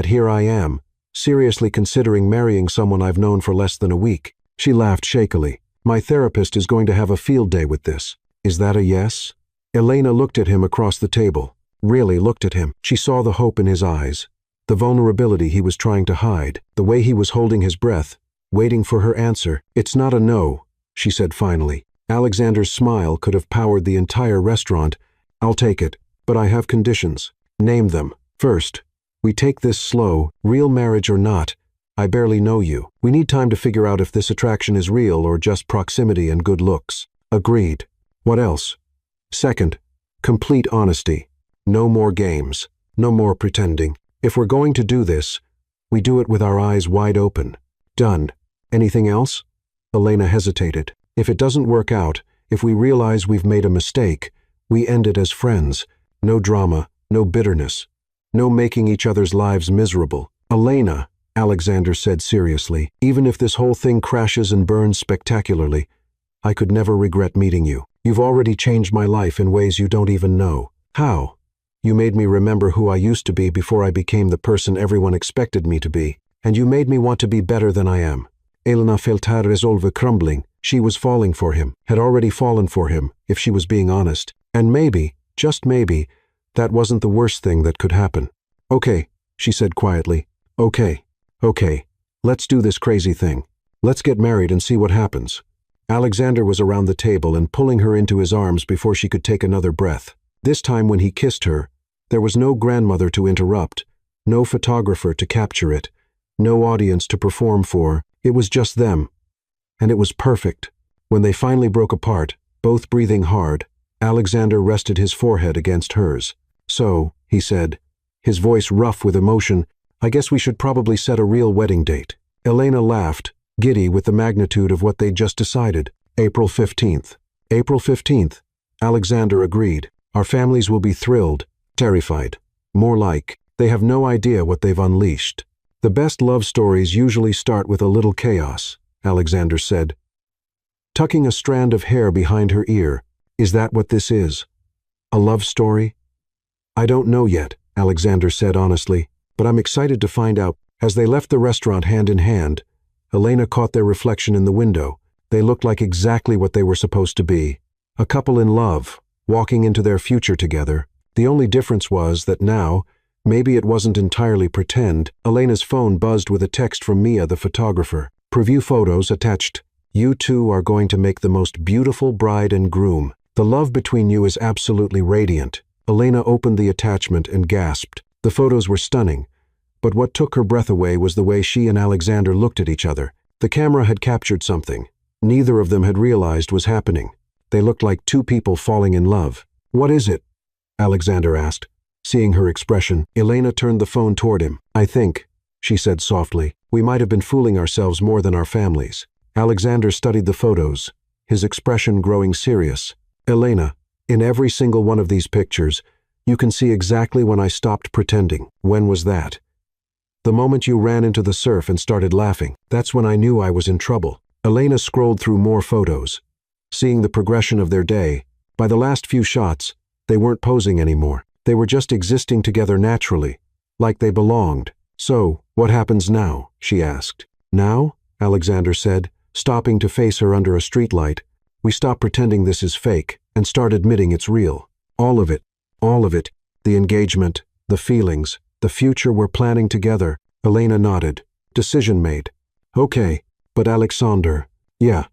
here I am, seriously considering marrying someone I've known for less than a week. She laughed shakily. My therapist is going to have a field day with this. Is that a yes? Elena looked at him across the table. Really looked at him. She saw the hope in his eyes, the vulnerability he was trying to hide, the way he was holding his breath, waiting for her answer. It's not a no, she said finally. Alexander's smile could have powered the entire restaurant. I'll take it, but I have conditions. Name them. First, we take this slow, real marriage or not. I barely know you. We need time to figure out if this attraction is real or just proximity and good looks. Agreed. What else? Second, complete honesty. No more games. No more pretending. If we're going to do this, we do it with our eyes wide open. Done. Anything else? Elena hesitated. If it doesn't work out, if we realize we've made a mistake, we end it as friends. No drama, no bitterness. No making each other's lives miserable. Elena, Alexander said seriously, even if this whole thing crashes and burns spectacularly, I could never regret meeting you. You've already changed my life in ways you don't even know. How? You made me remember who I used to be before I became the person everyone expected me to be. And you made me want to be better than I am. Elena felt her resolve crumbling. She was falling for him, had already fallen for him, if she was being honest. And maybe, just maybe, that wasn't the worst thing that could happen. Okay, she said quietly. Okay, let's do this crazy thing. Let's get married and see what happens. Alexander was around the table and pulling her into his arms before she could take another breath. This time when he kissed her, there was no grandmother to interrupt, no photographer to capture it, no audience to perform for. It was just them. And it was perfect. When they finally broke apart, both breathing hard, Alexander rested his forehead against hers. So, he said, his voice rough with emotion, I guess we should probably set a real wedding date. Elena laughed, giddy with the magnitude of what they'd just decided. April 15th. April 15th. Alexander agreed. Our families will be thrilled, terrified. More like, they have no idea what they've unleashed. The best love stories usually start with a little chaos, Alexander said. Tucking a strand of hair behind her ear. Is that what this is? A love story? I don't know yet, Alexander said honestly, but I'm excited to find out. As they left the restaurant hand in hand, Elena caught their reflection in the window. They looked like exactly what they were supposed to be. A couple in love, walking into their future together. The only difference was that now, maybe it wasn't entirely pretend, Elena's phone buzzed with a text from Mia, the photographer. Preview photos attached. You two are going to make the most beautiful bride and groom. The love between you is absolutely radiant." Elena opened the attachment and gasped. The photos were stunning, but what took her breath away was the way she and Alexander looked at each other. The camera had captured something neither of them had realized was happening. They looked like two people falling in love. "What is it?" Alexander asked. Seeing her expression, Elena turned the phone toward him. "I think," she said softly, "we might have been fooling ourselves more than our families." Alexander studied the photos, his expression growing serious. "Elena, in every single one of these pictures, you can see exactly when I stopped pretending." "When was that?" "The moment you ran into the surf and started laughing. That's when I knew I was in trouble." Elena scrolled through more photos, seeing the progression of their day. By the last few shots, they weren't posing anymore. They were just existing together naturally, like they belonged. "So, what happens now?" she asked. "Now?" Alexander said, stopping to face her under a streetlight. "We stop pretending this is fake and start admitting it's real. All of it. All of it. The engagement, the feelings, the future we're planning together." Elena nodded. "Decision made." "Okay, but Alexander, yeah,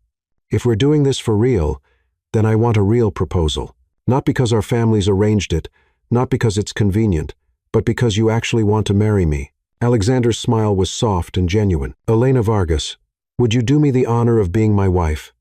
if we're doing this for real, then I want a real proposal. Not because our families arranged it, not because it's convenient, but because you actually want to marry me." Alexander's smile was soft and genuine. "Elena Vargas, would you do me the honor of being my wife?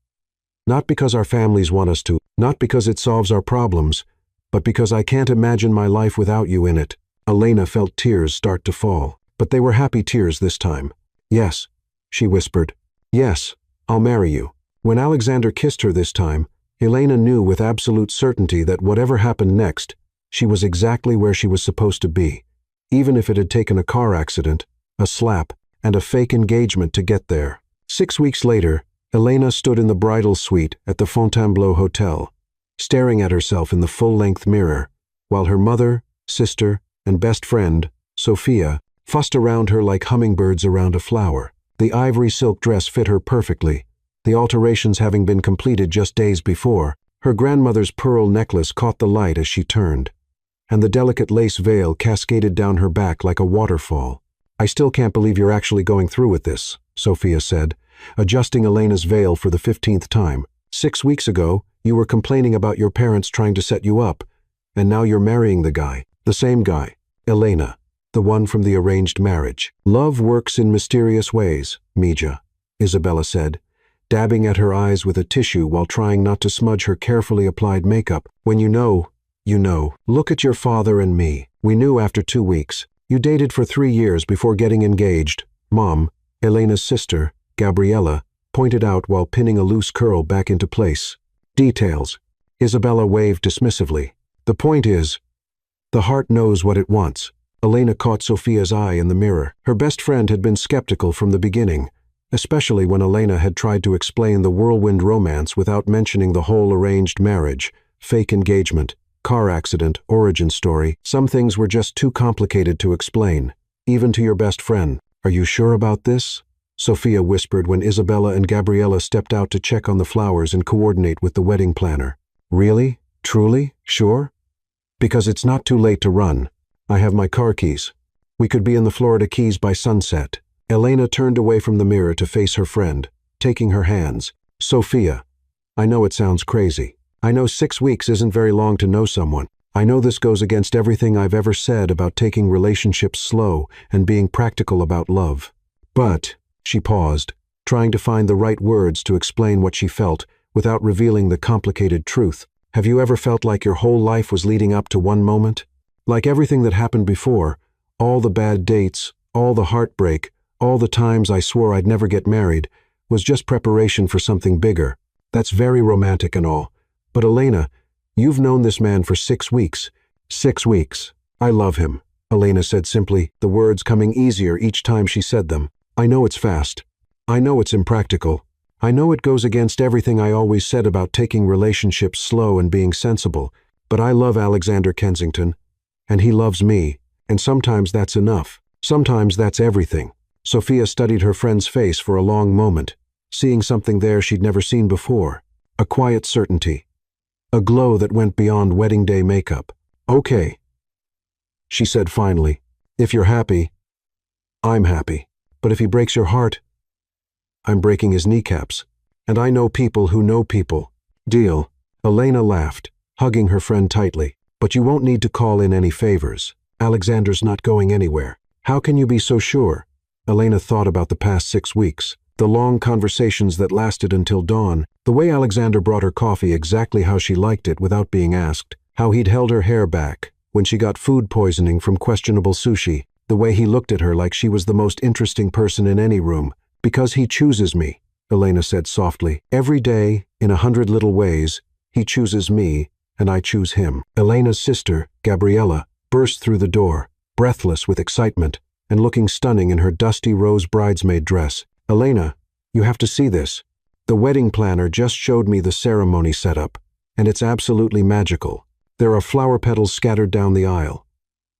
Not because our families want us to, not because it solves our problems, but because I can't imagine my life without you in it." Elena felt tears start to fall, but they were happy tears this time. "Yes," she whispered. "Yes, I'll marry you." When Alexander kissed her this time, Elena knew with absolute certainty that whatever happened next, she was exactly where she was supposed to be, even if it had taken a car accident, a slap, and a fake engagement to get there. 6 weeks later, Elena stood in the bridal suite at the Fontainebleau Hotel, staring at herself in the full-length mirror, while her mother, sister, and best friend, Sophia, fussed around her like hummingbirds around a flower. The ivory silk dress fit her perfectly, the alterations having been completed just days before. Her grandmother's pearl necklace caught the light as she turned, and the delicate lace veil cascaded down her back like a waterfall. "I still can't believe you're actually going through with this," Sophia said, adjusting Elena's veil for the 15th time. "6 weeks ago, you were complaining about your parents trying to set you up, and now you're marrying the guy. The same guy, Elena, the one from the arranged marriage." "Love works in mysterious ways, Mija," Isabella said, dabbing at her eyes with a tissue while trying not to smudge her carefully applied makeup. "When you know, you know. Look at your father and me. We knew after 2 weeks. You dated for 3 years before getting engaged." Mom, Elena's sister, Gabriella, pointed out while pinning a loose curl back into place. "Details," Isabella waved dismissively. "The point is, the heart knows what it wants." Elena caught Sophia's eye in the mirror. Her best friend had been skeptical from the beginning, especially when Elena had tried to explain the whirlwind romance without mentioning the whole arranged marriage, fake engagement, car accident, origin story. Some things were just too complicated to explain, even to your best friend. "Are you sure about this?" Sophia whispered when Isabella and Gabriella stepped out to check on the flowers and coordinate with the wedding planner. "Really? Truly? Sure? Because it's not too late to run. I have my car keys. We could be in the Florida Keys by sunset." Elena turned away from the mirror to face her friend, taking her hands. "Sophia, I know it sounds crazy. I know 6 weeks isn't very long to know someone. I know this goes against everything I've ever said about taking relationships slow and being practical about love. But," she paused, trying to find the right words to explain what she felt without revealing the complicated truth. "Have you ever felt like your whole life was leading up to one moment? Like everything that happened before, all the bad dates, all the heartbreak, all the times I swore I'd never get married, was just preparation for something bigger. That's very romantic and all. But Elena, you've known this man for 6 weeks. 6 weeks. I love him," Elena said simply, the words coming easier each time she said them. "I know it's fast. I know it's impractical. I know it goes against everything I always said about taking relationships slow and being sensible. But I love Alexander Kensington, and he loves me, and sometimes that's enough. Sometimes that's everything." Sophia studied her friend's face for a long moment, seeing something there she'd never seen before. A quiet certainty. A glow that went beyond wedding day makeup. "Okay," she said finally. "If you're happy, I'm happy. But if he breaks your heart, I'm breaking his kneecaps." And I know people who know people. Deal. Elena laughed, hugging her friend tightly. But you won't need to call in any favors. Alexander's not going anywhere. How can you be so sure? Elena thought about the past 6 weeks. The long conversations that lasted until dawn, the way Alexander brought her coffee exactly how she liked it without being asked, how he'd held her hair back when she got food poisoning from questionable sushi, the way he looked at her like she was the most interesting person in any room. Because he chooses me, Elena said softly. Every day, in 100 little ways, he chooses me, and I choose him. Elena's sister, Gabriella, burst through the door, breathless with excitement, and looking stunning in her dusty rose bridesmaid dress. Elena, you have to see this. The wedding planner just showed me the ceremony setup, and it's absolutely magical. There are flower petals scattered down the aisle,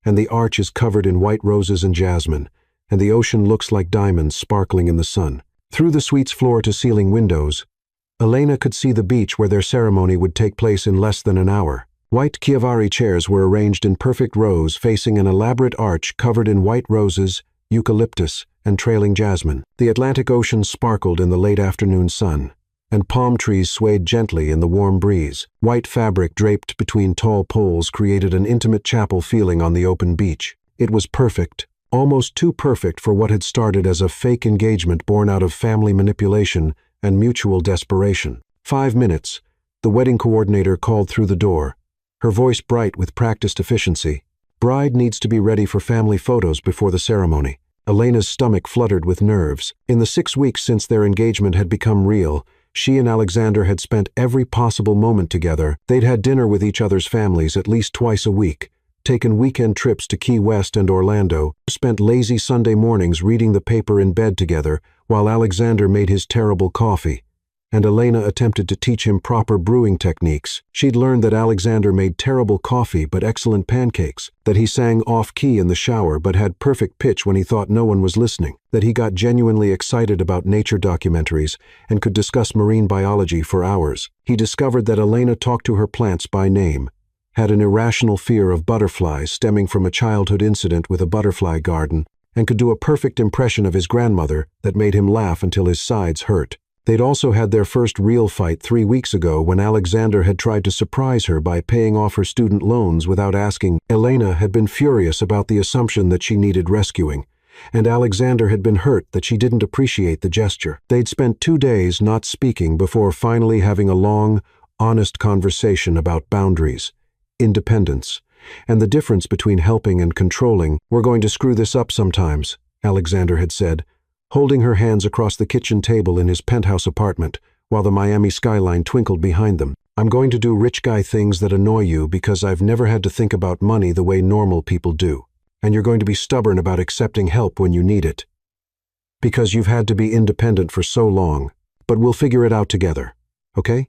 and the arch is covered in white roses and jasmine, and the ocean looks like diamonds sparkling in the sun. Through the suite's floor-to-ceiling windows, Elena could see the beach where their ceremony would take place in less than an hour. White Chiavari chairs were arranged in perfect rows facing an elaborate arch covered in white roses, eucalyptus, and trailing jasmine. The Atlantic Ocean sparkled in the late afternoon sun, and palm trees swayed gently in the warm breeze. White fabric draped between tall poles created an intimate chapel feeling on the open beach. It was perfect, almost too perfect for what had started as a fake engagement born out of family manipulation and mutual desperation. 5 minutes, the wedding coordinator called through the door, her voice bright with practiced efficiency. Bride needs to be ready for family photos before the ceremony. Elena's stomach fluttered with nerves. In the 6 weeks since their engagement had become real, she and Alexander had spent every possible moment together. They'd had dinner with each other's families at least twice a week, taken weekend trips to Key West and Orlando, spent lazy Sunday mornings reading the paper in bed together while Alexander made his terrible coffee, and Elena attempted to teach him proper brewing techniques. She'd learned that Alexander made terrible coffee but excellent pancakes, that he sang off-key in the shower but had perfect pitch when he thought no one was listening, that he got genuinely excited about nature documentaries and could discuss marine biology for hours. He discovered that Elena talked to her plants by name, had an irrational fear of butterflies stemming from a childhood incident with a butterfly garden, and could do a perfect impression of his grandmother that made him laugh until his sides hurt. They'd also had their first real fight 3 weeks ago when Alexander had tried to surprise her by paying off her student loans without asking. Elena had been furious about the assumption that she needed rescuing, and Alexander had been hurt that she didn't appreciate the gesture. They'd spent 2 days not speaking before finally having a long, honest conversation about boundaries, independence, and the difference between helping and controlling. "We're going to screw this up sometimes," Alexander had said, holding her hands across the kitchen table in his penthouse apartment, while the Miami skyline twinkled behind them. "I'm going to do rich guy things that annoy you because I've never had to think about money the way normal people do. And you're going to be stubborn about accepting help when you need it, because you've had to be independent for so long. But we'll figure it out together, okay?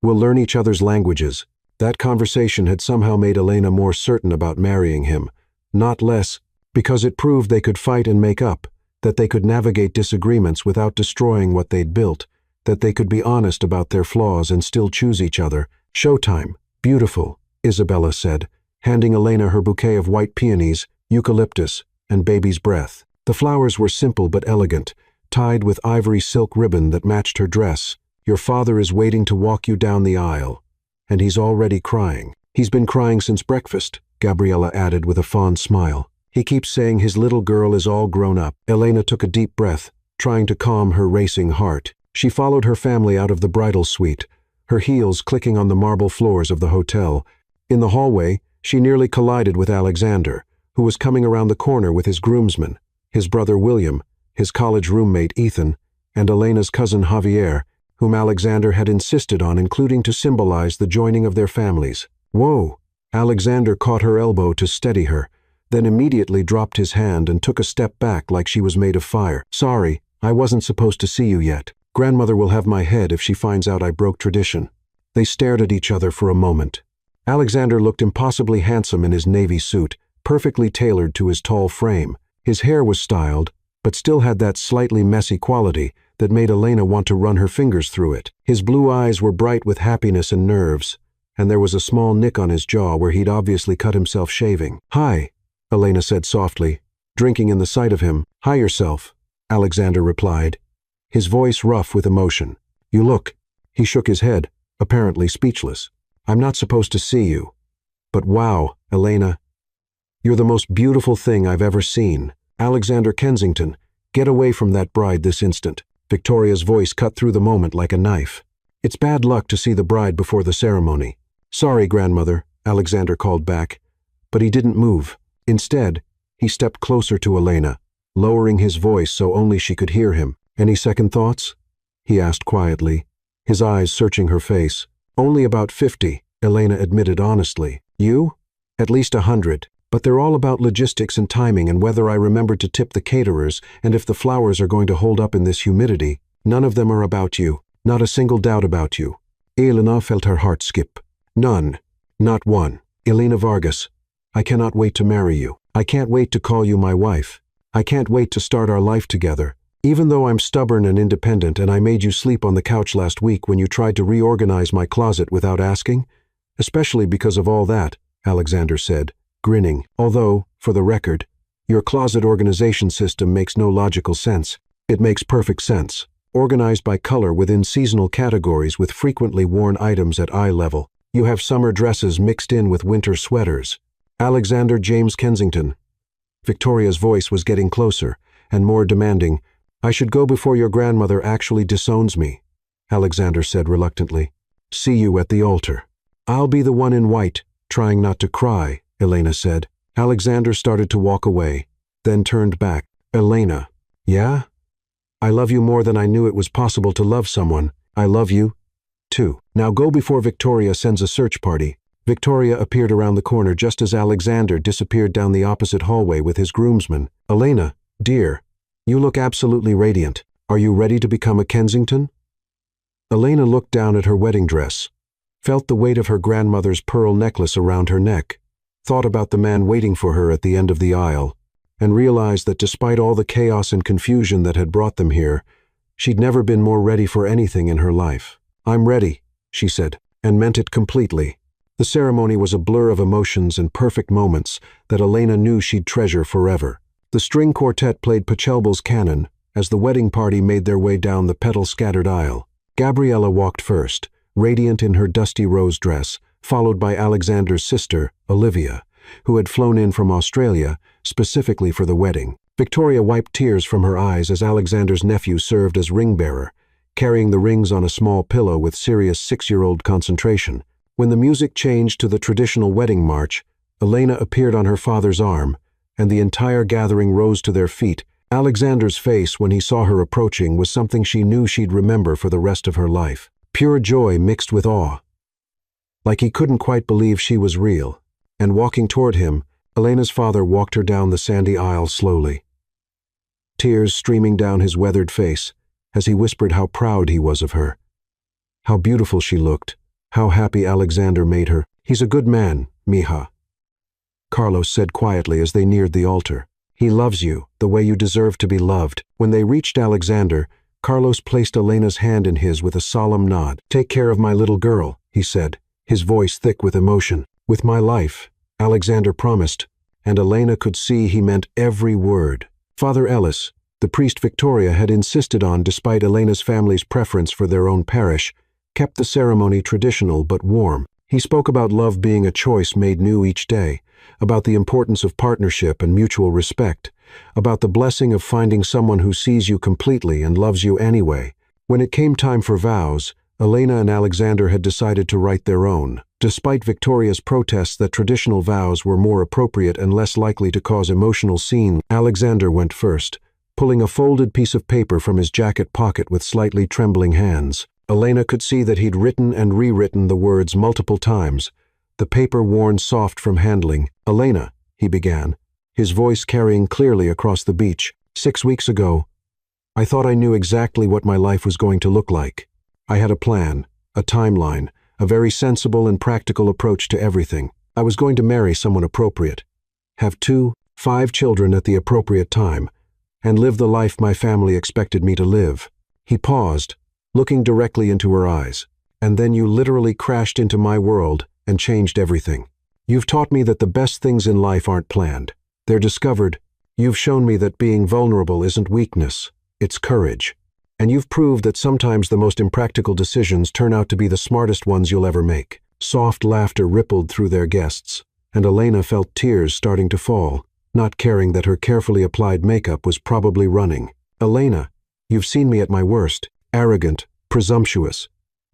We'll learn each other's languages." That conversation had somehow made Elena more certain about marrying him, not less, because it proved they could fight and make up, that they could navigate disagreements without destroying what they'd built, that they could be honest about their flaws and still choose each other. "Showtime. Beautiful," Isabella said, handing Elena her bouquet of white peonies, eucalyptus, and baby's breath. The flowers were simple but elegant, tied with ivory silk ribbon that matched her dress. "Your father is waiting to walk you down the aisle, and he's already crying." "He's been crying since breakfast," Gabriella added with a fond smile. "He keeps saying his little girl is all grown up." Elena took a deep breath, trying to calm her racing heart. She followed her family out of the bridal suite, her heels clicking on the marble floors of the hotel. In the hallway, she nearly collided with Alexander, who was coming around the corner with his groomsmen, his brother William, his college roommate Ethan, and Elena's cousin Javier, whom Alexander had insisted on including to symbolize the joining of their families. "Whoa!" Alexander caught her elbow to steady her, then immediately dropped his hand and took a step back like she was made of fire. "Sorry, I wasn't supposed to see you yet. Grandmother will have my head if she finds out I broke tradition." They stared at each other for a moment. Alexander looked impossibly handsome in his navy suit, perfectly tailored to his tall frame. His hair was styled, but still had that slightly messy quality that made Elena want to run her fingers through it. His blue eyes were bright with happiness and nerves, and there was a small nick on his jaw where he'd obviously cut himself shaving. "Hi," Elena said softly, drinking in the sight of him. "Hi yourself," Alexander replied, his voice rough with emotion. You look. He shook his head, apparently speechless. I'm not supposed to see you. But wow, Elena. You're the most beautiful thing I've ever seen. Alexander Kensington, get away from that bride this instant. Victoria's voice cut through the moment like a knife. It's bad luck to see the bride before the ceremony. Sorry, grandmother, Alexander called back. But he didn't move. Instead, he stepped closer to Elena, lowering his voice so only she could hear him. Any second thoughts? He asked quietly, his eyes searching her face. Only about 50, Elena admitted honestly. You? At least 100. But they're all about logistics and timing and whether I remembered to tip the caterers and if the flowers are going to hold up in this humidity. None of them are about you. Not a single doubt about you. Elena felt her heart skip. None. Not one. Elena Vargas, I cannot wait to marry you. I can't wait to call you my wife. I can't wait to start our life together. Even though I'm stubborn and independent and I made you sleep on the couch last week when you tried to reorganize my closet without asking. Especially because of all that, Alexander said, grinning. Although, for the record, your closet organization system makes no logical sense. It makes perfect sense. Organized by color within seasonal categories with frequently worn items at eye level. You have summer dresses mixed in with winter sweaters. Alexander James Kensington. Victoria's voice was getting closer and more demanding. I should go before your grandmother actually disowns me, Alexander said reluctantly. See you at the altar. I'll be the one in white, trying not to cry, Elena said. Alexander started to walk away, then turned back. Elena. Yeah? I love you more than I knew it was possible to love someone. I love you, too. Now go before Victoria sends a search party. Victoria appeared around the corner just as Alexander disappeared down the opposite hallway with his groomsmen. Elena, dear, you look absolutely radiant. Are you ready to become a Kensington? Elena looked down at her wedding dress, felt the weight of her grandmother's pearl necklace around her neck, thought about the man waiting for her at the end of the aisle, and realized that despite all the chaos and confusion that had brought them here, she'd never been more ready for anything in her life. I'm ready, she said, and meant it completely. The ceremony was a blur of emotions and perfect moments that Elena knew she'd treasure forever. The string quartet played Pachelbel's canon as the wedding party made their way down the petal-scattered aisle. Gabriella walked first, radiant in her dusty rose dress, followed by Alexander's sister, Olivia, who had flown in from Australia specifically for the wedding. Victoria wiped tears from her eyes as Alexander's nephew served as ring-bearer, carrying the rings on a small pillow with serious 6-year-old concentration. When the music changed to the traditional wedding march, Elena appeared on her father's arm, and the entire gathering rose to their feet. Alexander's face when he saw her approaching was something she knew she'd remember for the rest of her life. Pure joy mixed with awe. Like he couldn't quite believe she was real. And walking toward him, Elena's father walked her down the sandy aisle slowly, tears streaming down his weathered face as he whispered how proud he was of her. How beautiful she looked, how happy Alexander made her. He's a good man, mija, Carlos said quietly as they neared the altar. He loves you, the way you deserve to be loved. When they reached Alexander, Carlos placed Elena's hand in his with a solemn nod. Take care of my little girl, he said, his voice thick with emotion. With my life, Alexander promised, and Elena could see he meant every word. Father Ellis, the priest Victoria had insisted on despite Elena's family's preference for their own parish, kept the ceremony traditional but warm. He spoke about love being a choice made new each day, about the importance of partnership and mutual respect, about the blessing of finding someone who sees you completely and loves you anyway. When it came time for vows, Elena and Alexander had decided to write their own. Despite Victoria's protests that traditional vows were more appropriate and less likely to cause emotional scenes, Alexander went first, pulling a folded piece of paper from his jacket pocket with slightly trembling hands. Elena could see that he'd written and rewritten the words multiple times, the paper worn soft from handling. Elena, he began, his voice carrying clearly across the beach. 6 weeks ago, I thought I knew exactly what my life was going to look like. I had a plan, a timeline, a very sensible and practical approach to everything. I was going to marry someone appropriate, have 5 children at the appropriate time, and live the life my family expected me to live. He paused, looking directly into her eyes. And then you literally crashed into my world and changed everything. You've taught me that the best things in life aren't planned. They're discovered. You've shown me that being vulnerable isn't weakness, it's courage. And you've proved that sometimes the most impractical decisions turn out to be the smartest ones you'll ever make. Soft laughter rippled through their guests, and Elena felt tears starting to fall, not caring that her carefully applied makeup was probably running. Elena, you've seen me at my worst, arrogant, presumptuous,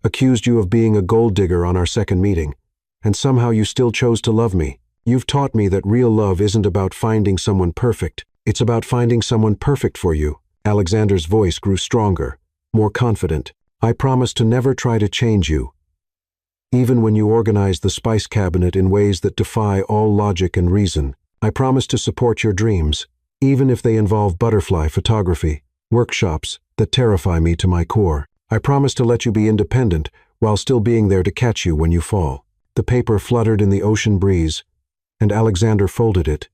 accused you of being a gold digger on our second meeting, and somehow you still chose to love me. You've taught me that real love isn't about finding someone perfect, it's about finding someone perfect for you. Alexander's voice grew stronger, more confident. I promise to never try to change you, even when you organize the spice cabinet in ways that defy all logic and reason. I promise to support your dreams, even if they involve butterfly photography, workshops that terrify me to my core. I promise to let you be independent while still being there to catch you when you fall. The paper fluttered in the ocean breeze, and Alexander folded it,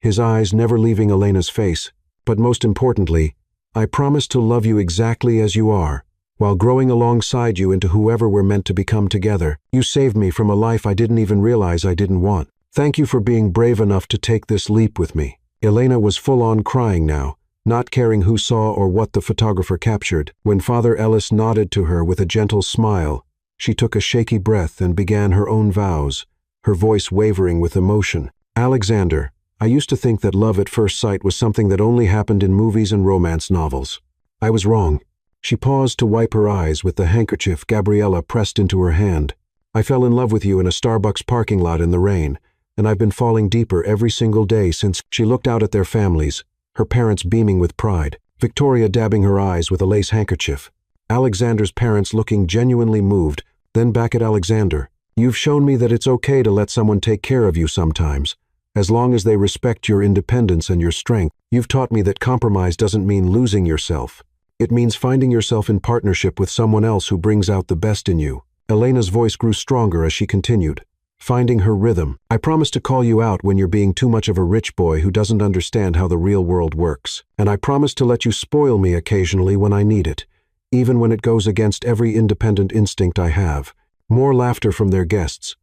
his eyes never leaving Elena's face. But most importantly, I promise to love you exactly as you are, while growing alongside you into whoever we're meant to become together. You saved me from a life I didn't even realize I didn't want. Thank you for being brave enough to take this leap with me. Elena was full-on crying now, not caring who saw or what the photographer captured. When Father Ellis nodded to her with a gentle smile, she took a shaky breath and began her own vows, her voice wavering with emotion. Alexander, I used to think that love at first sight was something that only happened in movies and romance novels. I was wrong. She paused to wipe her eyes with the handkerchief Gabriella pressed into her hand. I fell in love with you in a Starbucks parking lot in the rain, and I've been falling deeper every single day since. She looked out at their families, her parents beaming with pride, Victoria dabbing her eyes with a lace handkerchief, Alexander's parents looking genuinely moved, then back at Alexander. You've shown me that it's okay to let someone take care of you sometimes, as long as they respect your independence and your strength. You've taught me that compromise doesn't mean losing yourself. It means finding yourself in partnership with someone else who brings out the best in you. Elena's voice grew stronger as she continued, finding her rhythm. I promise to call you out when you're being too much of a rich boy who doesn't understand how the real world works. And I promise to let you spoil me occasionally when I need it, even when it goes against every independent instinct I have. More laughter from their guests,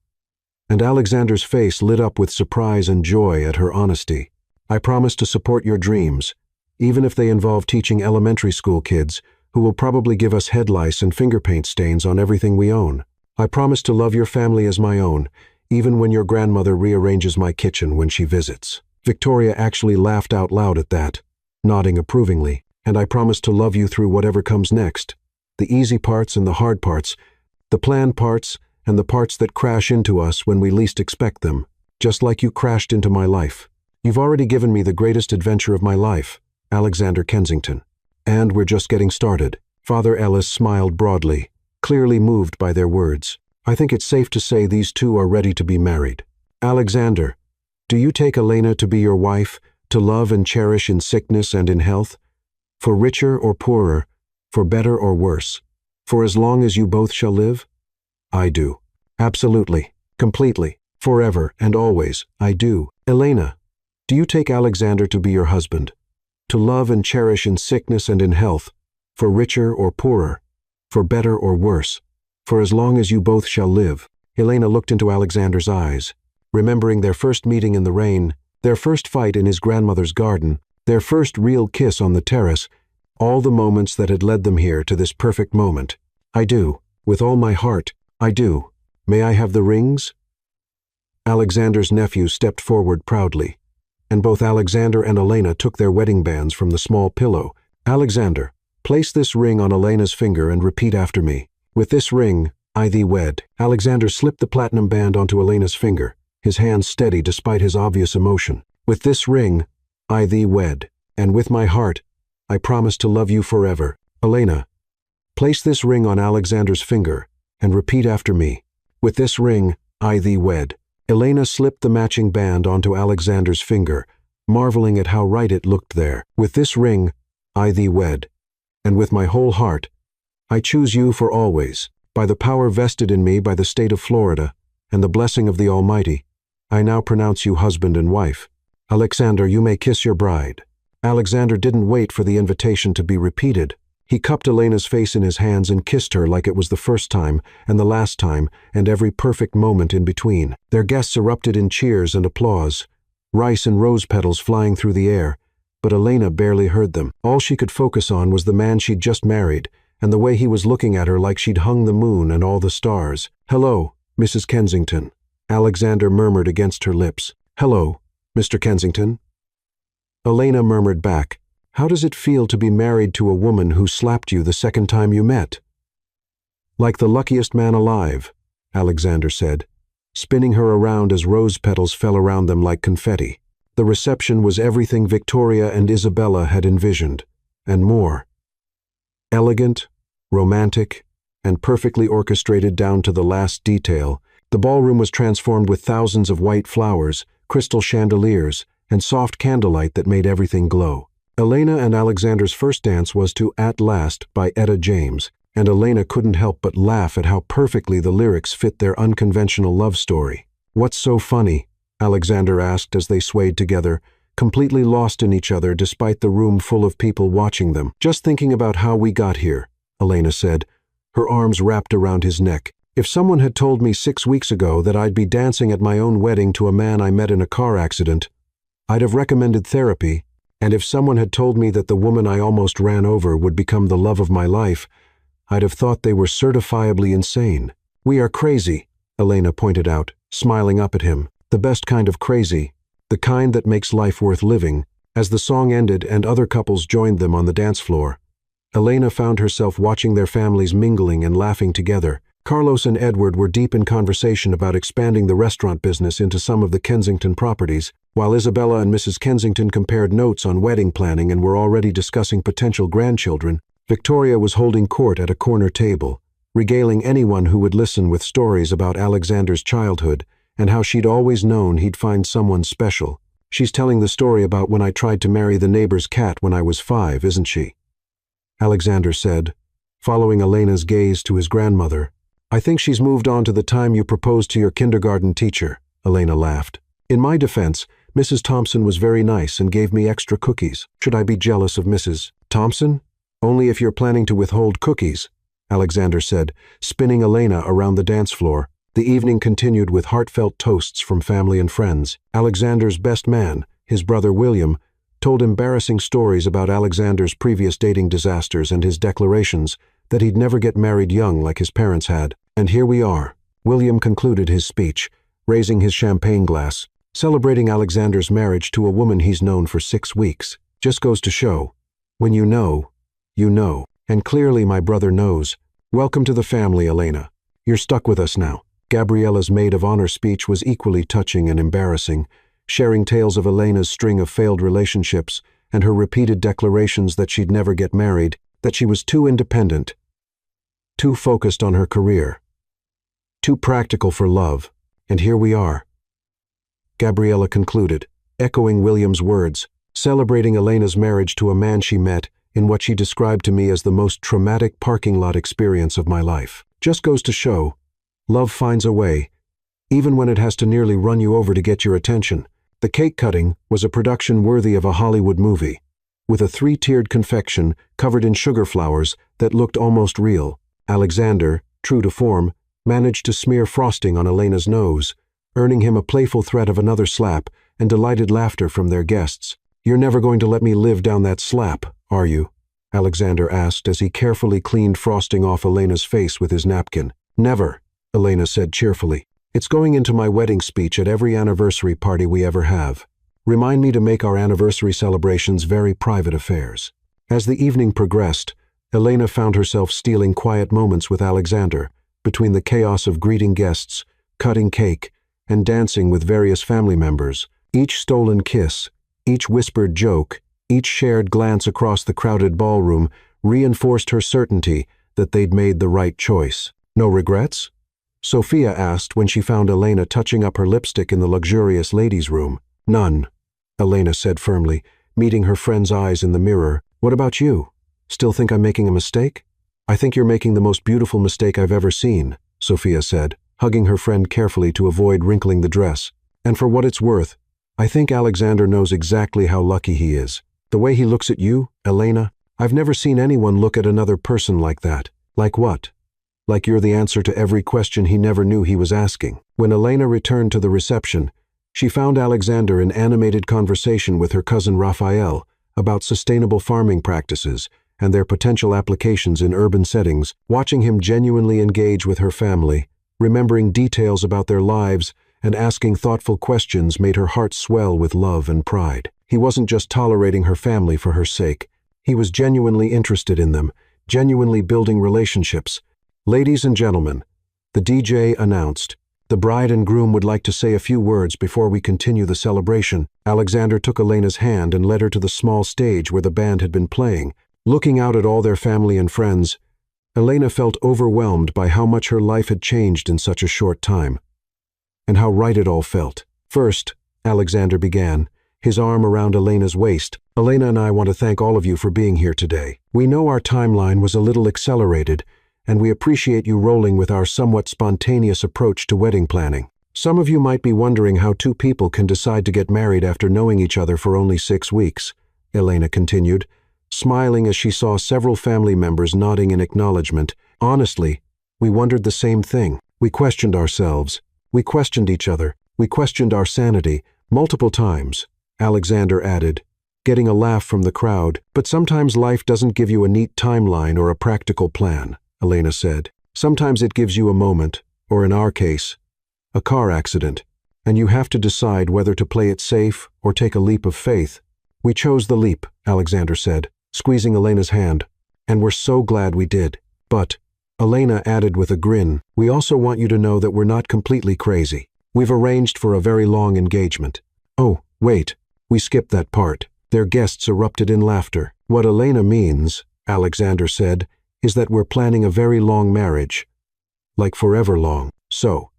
and Alexander's face lit up with surprise and joy at her honesty. I promise to support your dreams, even if they involve teaching elementary school kids who will probably give us head lice and finger paint stains on everything we own. I promise to love your family as my own, even when your grandmother rearranges my kitchen when she visits. Victoria actually laughed out loud at that, nodding approvingly. And I promise to love you through whatever comes next, the easy parts and the hard parts, the planned parts and the parts that crash into us when we least expect them, just like you crashed into my life. You've already given me the greatest adventure of my life, Alexander Kensington. And we're just getting started. Father Ellis smiled broadly, clearly moved by their words. I think it's safe to say these two are ready to be married. Alexander, do you take Elena to be your wife, to love and cherish in sickness and in health? For richer or poorer, for better or worse, for as long as you both shall live? I do. Absolutely, completely, forever and always, I do. Elena, do you take Alexander to be your husband, to love and cherish in sickness and in health, for richer or poorer, for better or worse, for as long as you both shall live? Elena looked into Alexander's eyes, remembering their first meeting in the rain, their first fight in his grandmother's garden, their first real kiss on the terrace, all the moments that had led them here to this perfect moment. I do. With all my heart, I do. May I have the rings? Alexander's nephew stepped forward proudly, and both Alexander and Elena took their wedding bands from the small pillow. Alexander, place this ring on Elena's finger and repeat after me. With this ring, I thee wed. Alexander slipped the platinum band onto Elena's finger, his hand steady despite his obvious emotion. With this ring, I thee wed, and with my heart, I promise to love you forever. Elena, place this ring on Alexander's finger and repeat after me. With this ring, I thee wed. Elena slipped the matching band onto Alexander's finger, marveling at how right it looked there. With this ring, I thee wed, and with my whole heart, I choose you for always. By the power vested in me by the state of Florida and the blessing of the Almighty, I now pronounce you husband and wife. Alexander, you may kiss your bride. Alexander didn't wait for the invitation to be repeated. He cupped Elena's face in his hands and kissed her like it was the first time and the last time and every perfect moment in between. Their guests erupted in cheers and applause, rice and rose petals flying through the air, but Elena barely heard them. All she could focus on was the man she'd just married, and the way he was looking at her like she'd hung the moon and all the stars. "Hello, Mrs. Kensington," Alexander murmured against her lips. "Hello, Mr. Kensington." Elena murmured back, "How does it feel to be married to a woman who slapped you the second time you met?" "Like the luckiest man alive," Alexander said, spinning her around as rose petals fell around them like confetti. The reception was everything Victoria and Isabella had envisioned, and more. Elegant, romantic, and perfectly orchestrated down to the last detail, the ballroom was transformed with thousands of white flowers, crystal chandeliers, and soft candlelight that made everything glow. Elena and Alexander's first dance was to "At Last" by Etta James, and Elena couldn't help but laugh at how perfectly the lyrics fit their unconventional love story. "What's so funny?" Alexander asked as they swayed together, completely lost in each other despite the room full of people watching them. "Just thinking about how we got here," Elena said, her arms wrapped around his neck. "If someone had told me 6 weeks ago that I'd be dancing at my own wedding to a man I met in a car accident, I'd have recommended therapy, and if someone had told me that the woman I almost ran over would become the love of my life, I'd have thought they were certifiably insane." "We are crazy," Elena pointed out, smiling up at him. "The best kind of crazy, the kind that makes life worth living." As the song ended and other couples joined them on the dance floor, Elena found herself watching their families mingling and laughing together. Carlos and Edward were deep in conversation about expanding the restaurant business into some of the Kensington properties, while Isabella and Mrs. Kensington compared notes on wedding planning and were already discussing potential grandchildren. Victoria was holding court at a corner table, regaling anyone who would listen with stories about Alexander's childhood and how she'd always known he'd find someone special. "She's telling the story about when I tried to marry the neighbor's cat when I was 5, isn't she?" Alexander said, following Elena's gaze to his grandmother. "I think she's moved on to the time you proposed to your kindergarten teacher," Elena laughed. "In my defense, Mrs. Thompson was very nice and gave me extra cookies. Should I be jealous of Mrs. Thompson? Only if you're planning to withhold cookies," Alexander said, spinning Elena around the dance floor. The evening continued with heartfelt toasts from family and friends. Alexander's best man, his brother William, told embarrassing stories about Alexander's previous dating disasters and his declarations that he'd never get married young like his parents had. "And here we are," William concluded his speech, raising his champagne glass, "celebrating Alexander's marriage to a woman he's known for 6 weeks. Just goes to show, when you know, you know. And clearly my brother knows. Welcome to the family, Elena. You're stuck with us now." Gabriella's maid of honor speech was equally touching and embarrassing, sharing tales of Elena's string of failed relationships and her repeated declarations that she'd never get married, that she was too independent, too focused on her career, too practical for love. "And here we are," Gabriella concluded, echoing William's words, "celebrating Elena's marriage to a man she met in what she described to me as the most traumatic parking lot experience of my life. Just goes to show, love finds a way, even when it has to nearly run you over to get your attention." The cake cutting was a production worthy of a Hollywood movie, with a 3-tiered confection covered in sugar flowers that looked almost real. Alexander, true to form, managed to smear frosting on Elena's nose, earning him a playful threat of another slap and delighted laughter from their guests. "You're never going to let me live down that slap, are you?" Alexander asked as he carefully cleaned frosting off Elena's face with his napkin. "Never," Elena said cheerfully. "It's going into my wedding speech at every anniversary party we ever have. Remind me to make our anniversary celebrations very private affairs." As the evening progressed, Elena found herself stealing quiet moments with Alexander, between the chaos of greeting guests, cutting cake, and dancing with various family members. Each stolen kiss, each whispered joke, each shared glance across the crowded ballroom reinforced her certainty that they'd made the right choice. "No regrets?" Sophia asked when she found Elena touching up her lipstick in the luxurious ladies' room. "None," Elena said firmly, meeting her friend's eyes in the mirror. "What about you? Still think I'm making a mistake?" "I think you're making the most beautiful mistake I've ever seen," Sophia said, hugging her friend carefully to avoid wrinkling the dress. "And for what it's worth, I think Alexander knows exactly how lucky he is. The way he looks at you, Elena, I've never seen anyone look at another person like that." "Like what?" "Like you're the answer to every question he never knew he was asking." When Elena returned to the reception, she found Alexander in animated conversation with her cousin Raphael, about sustainable farming practices and their potential applications in urban settings. Watching him genuinely engage with her family, remembering details about their lives, and asking thoughtful questions made her heart swell with love and pride. He wasn't just tolerating her family for her sake. He was genuinely interested in them, genuinely building relationships. "Ladies and gentlemen," the DJ announced, "the bride and groom would like to say a few words before we continue the celebration." Alexander took Elena's hand and led her to the small stage where the band had been playing. Looking out at all their family and friends, Elena felt overwhelmed by how much her life had changed in such a short time, and how right it all felt. "First," Alexander began, his arm around Elena's waist, "Elena and I want to thank all of you for being here today. We know our timeline was a little accelerated, and we appreciate you rolling with our somewhat spontaneous approach to wedding planning. Some of you might be wondering how two people can decide to get married after knowing each other for only 6 weeks, Elena continued, smiling as she saw several family members nodding in acknowledgement. "Honestly, we wondered the same thing. We questioned ourselves. We questioned each other. We questioned our sanity, multiple times," Alexander added, getting a laugh from the crowd. "But sometimes life doesn't give you a neat timeline or a practical plan," Elena said. "Sometimes it gives you a moment, or in our case, a car accident, and you have to decide whether to play it safe or take a leap of faith." "We chose the leap," Alexander said, squeezing Elena's hand, "and we're so glad we did. But," Elena added with a grin, "we also want you to know that we're not completely crazy. We've arranged for a very long engagement." "Oh, wait, we skipped that part." Their guests erupted in laughter. "What Elena means," Alexander said, "is that we're planning a very long marriage. Like forever long. So,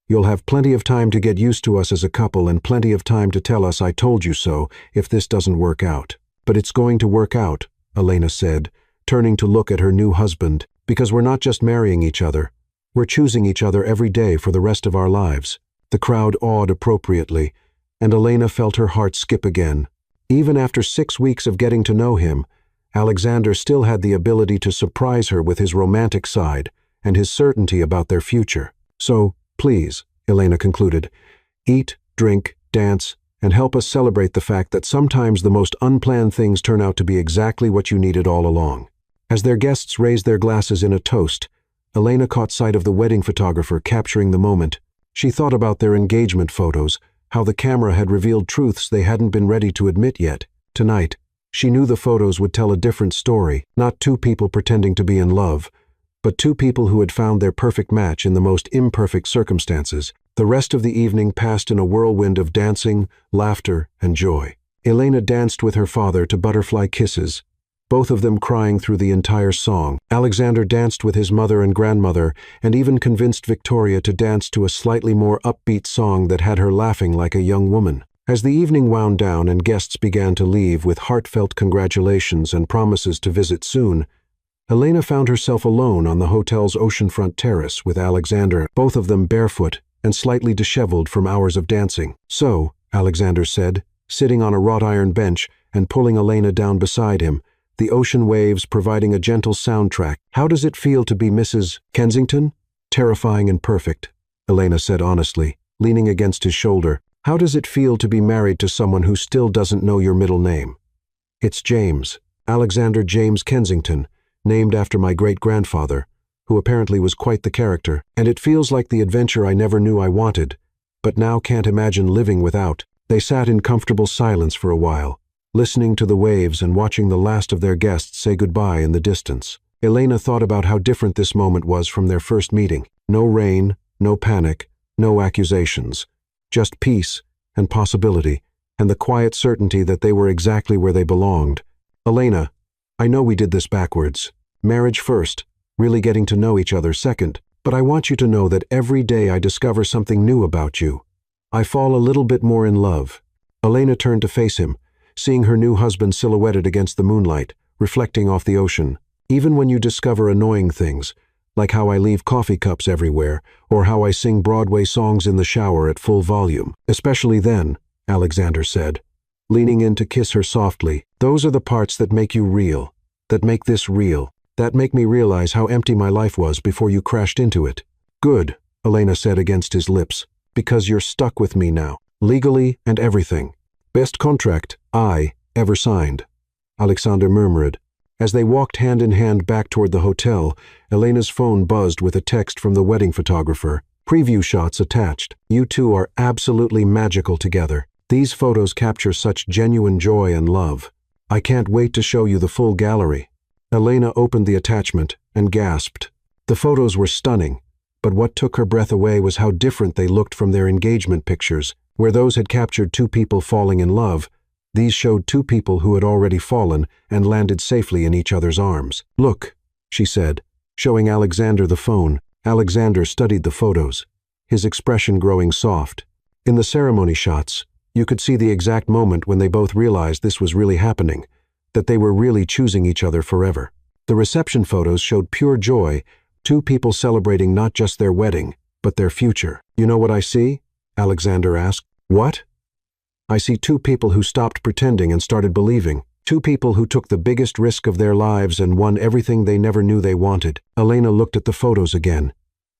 you'll have plenty of time to get used to us as a couple and plenty of time to tell us 'I told you so' if this doesn't work out. But it's going to work out," Elena said, turning to look at her new husband, "because we're not just marrying each other. We're choosing each other every day for the rest of our lives." The crowd awed appropriately, and Elena felt her heart skip again. Even after 6 weeks of getting to know him, Alexander still had the ability to surprise her with his romantic side and his certainty about their future. "So, please," Elena concluded, "eat, drink, dance, and help us celebrate the fact that sometimes the most unplanned things turn out to be exactly what you needed all along." As their guests raised their glasses in a toast, Elena caught sight of the wedding photographer capturing the moment. She thought about their engagement photos, how the camera had revealed truths they hadn't been ready to admit yet. Tonight, she knew the photos would tell a different story, not two people pretending to be in love, but two people who had found their perfect match in the most imperfect circumstances. The rest of the evening passed in a whirlwind of dancing, laughter, and joy. Elena danced with her father to Butterfly Kisses, both of them crying through the entire song. Alexander danced with his mother and grandmother, and even convinced Victoria to dance to a slightly more upbeat song that had her laughing like a young woman. As the evening wound down and guests began to leave with heartfelt congratulations and promises to visit soon, Elena found herself alone on the hotel's oceanfront terrace with Alexander, both of them barefoot and slightly disheveled from hours of dancing. "So," Alexander said, sitting on a wrought iron bench and pulling Elena down beside him, the ocean waves providing a gentle soundtrack, "how does it feel to be Mrs. Kensington?" "Terrifying and perfect," Elena said honestly, leaning against his shoulder. "How does it feel to be married to someone who still doesn't know your middle name?" "It's James, Alexander James Kensington, named after my great-grandfather, who apparently was quite the character, and it feels like the adventure I never knew I wanted, but now can't imagine living without." They sat in comfortable silence for a while, listening to the waves and watching the last of their guests say goodbye in the distance. Elena thought about how different this moment was from their first meeting. No rain, no panic, no accusations. Just peace and possibility, and the quiet certainty that they were exactly where they belonged. "Elena, I know we did this backwards. Marriage first, really getting to know each other second, but I want you to know that every day I discover something new about you. I fall a little bit more in love." Elena turned to face him, seeing her new husband silhouetted against the moonlight, reflecting off the ocean. "Even when you discover annoying things, like how I leave coffee cups everywhere, or how I sing Broadway songs in the shower at full volume. Especially then," Alexander said, leaning in to kiss her softly, "those are the parts that make you real, that make this real, that make me realize how empty my life was before you crashed into it." "Good," Elena said against his lips, "because you're stuck with me now, legally and everything. Best contract I ever signed." Alexander murmured. As they walked hand in hand back toward the hotel, Elena's phone buzzed with a text from the wedding photographer. Preview shots attached. You two are absolutely magical together. These photos capture such genuine joy and love. I can't wait to show you the full gallery. Elena opened the attachment and gasped. The photos were stunning, but what took her breath away was how different they looked from their engagement pictures. Where those had captured two people falling in love, these showed two people who had already fallen and landed safely in each other's arms. Look, she said, showing Alexander the phone. Alexander studied the photos, his expression growing soft. In the ceremony shots, you could see the exact moment when they both realized this was really happening, that they were really choosing each other forever. The reception photos showed pure joy, two people celebrating not just their wedding, but their future. You know what I see? Alexander asked. What? I see two people who stopped pretending and started believing. Two people who took the biggest risk of their lives and won everything they never knew they wanted. Elena looked at the photos again,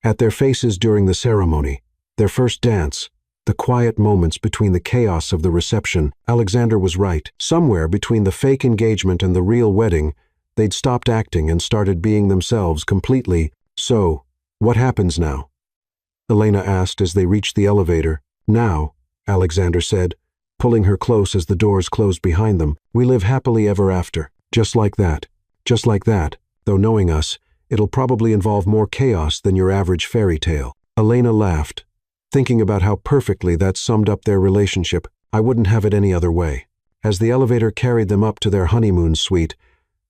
at their faces during the ceremony, their first dance, the quiet moments between the chaos of the reception. Alexander was right. Somewhere between the fake engagement and the real wedding, they'd stopped acting and started being themselves completely. So, what happens now? Elena asked as they reached the elevator. Now, Alexander said, pulling her close as the doors closed behind them, we live happily ever after. Just like that. Just like that. Though knowing us, it'll probably involve more chaos than your average fairy tale. Elena laughed, thinking about how perfectly that summed up their relationship. I wouldn't have it any other way. As the elevator carried them up to their honeymoon suite,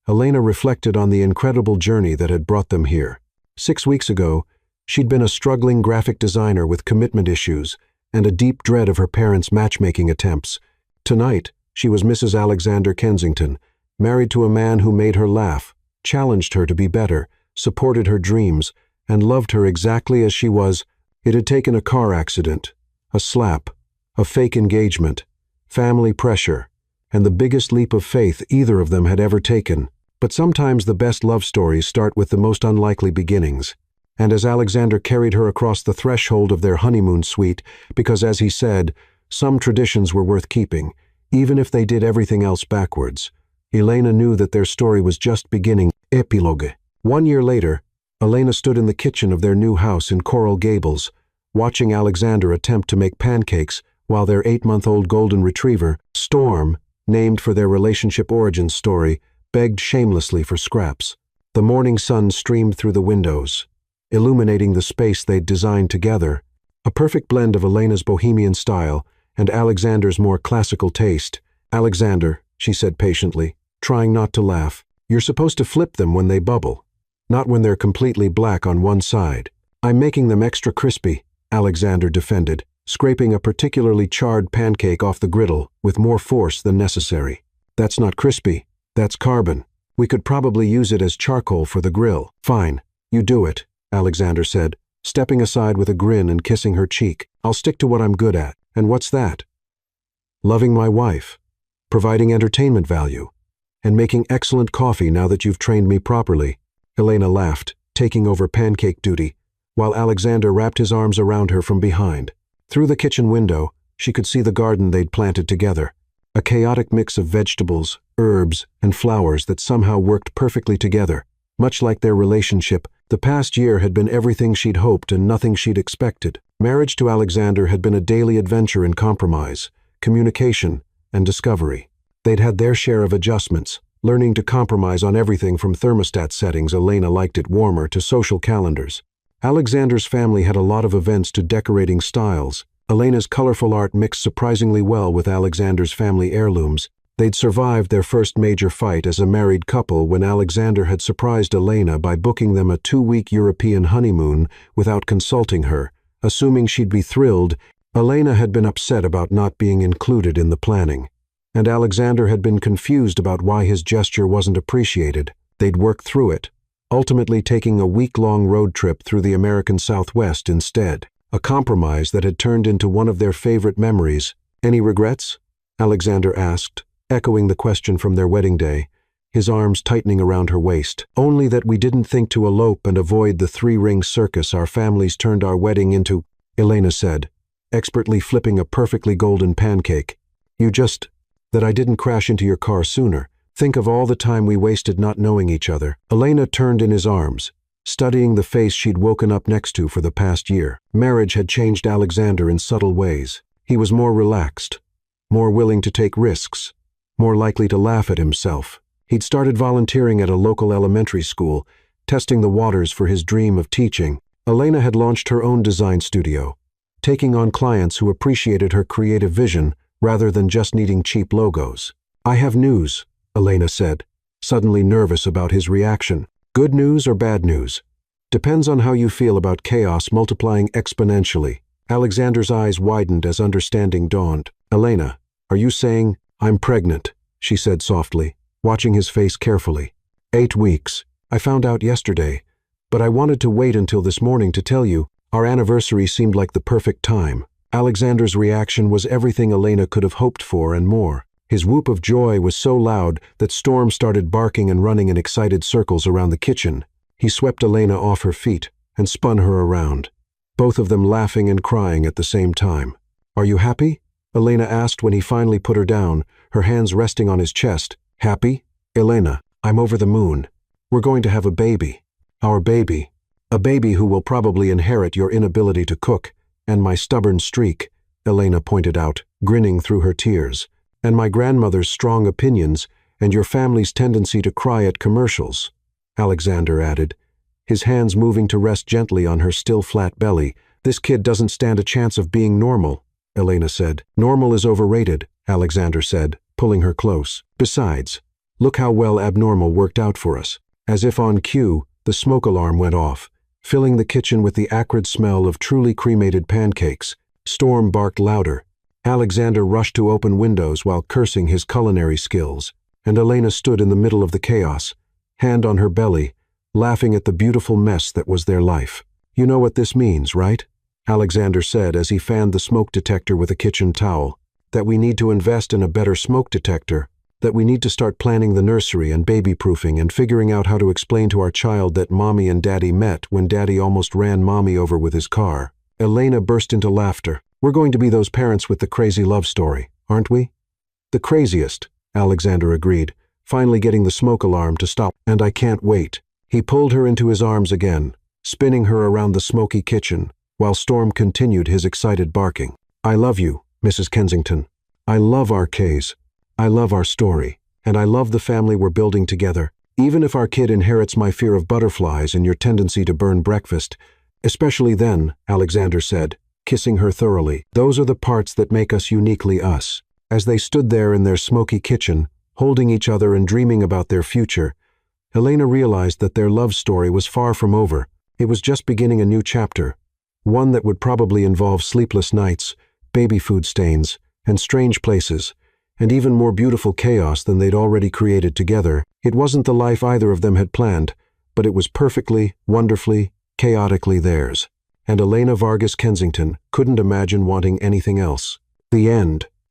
Elena reflected on the incredible journey that had brought them here. 6 weeks ago, she'd been a struggling graphic designer with commitment issues and a deep dread of her parents' matchmaking attempts. Tonight, she was Mrs. Alexander Kensington, married to a man who made her laugh, challenged her to be better, supported her dreams, and loved her exactly as she was. It had taken a car accident, a slap, a fake engagement, family pressure, and the biggest leap of faith either of them had ever taken. But sometimes the best love stories start with the most unlikely beginnings. And as Alexander carried her across the threshold of their honeymoon suite, because as he said, some traditions were worth keeping, even if they did everything else backwards, Elena knew that their story was just beginning. Epilogue. 1 year later, Elena stood in the kitchen of their new house in Coral Gables, watching Alexander attempt to make pancakes while their 8-month-old golden retriever, Storm, named for their relationship origin story, begged shamelessly for scraps. The morning sun streamed through the windows, illuminating the space they'd designed together, a perfect blend of Elena's bohemian style and Alexander's more classical taste. Alexander, she said patiently, trying not to laugh, you're supposed to flip them when they bubble, not when they're completely black on one side. I'm making them extra crispy, Alexander defended, scraping a particularly charred pancake off the griddle with more force than necessary. That's not crispy, that's carbon. We could probably use it as charcoal for the grill. Fine, you do it, Alexander said, stepping aside with a grin and kissing her cheek. I'll stick to what I'm good at. And what's that? Loving my wife, providing entertainment value, and making excellent coffee now that you've trained me properly. Elena laughed, taking over pancake duty, while Alexander wrapped his arms around her from behind. Through the kitchen window, she could see the garden they'd planted together, a chaotic mix of vegetables, herbs, and flowers that somehow worked perfectly together. Much like their relationship, the past year had been everything she'd hoped and nothing she'd expected. Marriage to Alexander had been a daily adventure in compromise, communication, and discovery. They'd had their share of adjustments, learning to compromise on everything from thermostat settings, Elena liked it warmer, to social calendars. Alexander's family had a lot of events to decorating styles. Elena's colorful art mixed surprisingly well with Alexander's family heirlooms. They'd survived their first major fight as a married couple when Alexander had surprised Elena by booking them a 2-week European honeymoon without consulting her. Assuming she'd be thrilled, Elena had been upset about not being included in the planning, and Alexander had been confused about why his gesture wasn't appreciated. They'd worked through it, ultimately taking a week-long road trip through the American Southwest instead, a compromise that had turned into one of their favorite memories. Any regrets? Alexander asked, echoing the question from their wedding day, his arms tightening around her waist. Only that we didn't think to elope and avoid the 3-ring circus our families turned our wedding into, Elena said, expertly flipping a perfectly golden pancake. That I didn't crash into your car sooner. Think of all the time we wasted not knowing each other. Elena turned in his arms, studying the face she'd woken up next to for the past year. Marriage had changed Alexander in subtle ways. He was more relaxed, more willing to take risks, more likely to laugh at himself. He'd started volunteering at a local elementary school, testing the waters for his dream of teaching. Elena had launched her own design studio, taking on clients who appreciated her creative vision rather than just needing cheap logos. "I have news," Elena said, suddenly nervous about his reaction. "Good news or bad news? Depends on how you feel about chaos multiplying exponentially." Alexander's eyes widened as understanding dawned. "Elena, are you saying I'm pregnant?" she said softly, watching his face carefully. 8 weeks. I found out yesterday, but I wanted to wait until this morning to tell you. Our anniversary seemed like the perfect time." Alexander's reaction was everything Elena could have hoped for and more. His whoop of joy was so loud that Storm started barking and running in excited circles around the kitchen. He swept Elena off her feet and spun her around, both of them laughing and crying at the same time. "Are you happy?" Elena asked when he finally put her down, her hands resting on his chest. "Happy? Elena, I'm over the moon. We're going to have a baby. Our baby. A baby who will probably inherit your inability to cook, and my stubborn streak," Elena pointed out, grinning through her tears, "and my grandmother's strong opinions, and your family's tendency to cry at commercials," Alexander added, his hands moving to rest gently on her still flat belly. "This kid doesn't stand a chance of being normal," Elena said. "Normal is overrated," Alexander said, pulling her close. "Besides, look how well abnormal worked out for us." As if on cue, the smoke alarm went off, filling the kitchen with the acrid smell of truly cremated pancakes. Storm barked louder. Alexander rushed to open windows while cursing his culinary skills, and Elena stood in the middle of the chaos, hand on her belly, laughing at the beautiful mess that was their life. "You know what this means, right?" Alexander said as he fanned the smoke detector with a kitchen towel. "That we need to invest in a better smoke detector. That we need to start planning the nursery and baby-proofing and figuring out how to explain to our child that Mommy and Daddy met when Daddy almost ran Mommy over with his car." Elena burst into laughter. "We're going to be those parents with the crazy love story, aren't we?" "The craziest," Alexander agreed, finally getting the smoke alarm to stop. "And I can't wait." He pulled her into his arms again, spinning her around the smoky kitchen, while Storm continued his excited barking. "I love you, Mrs. Kensington. I love our K's. I love our story, and I love the family we're building together. Even if our kid inherits my fear of butterflies and your tendency to burn breakfast, especially then," Alexander said, kissing her thoroughly. "Those are the parts that make us uniquely us." As they stood there in their smoky kitchen, holding each other and dreaming about their future, Elena realized that their love story was far from over. It was just beginning a new chapter, one that would probably involve sleepless nights, baby food stains, and strange places, and even more beautiful chaos than they'd already created together. It wasn't the life either of them had planned, but it was perfectly, wonderfully, chaotically theirs. And Elena Vargas Kensington couldn't imagine wanting anything else. The end.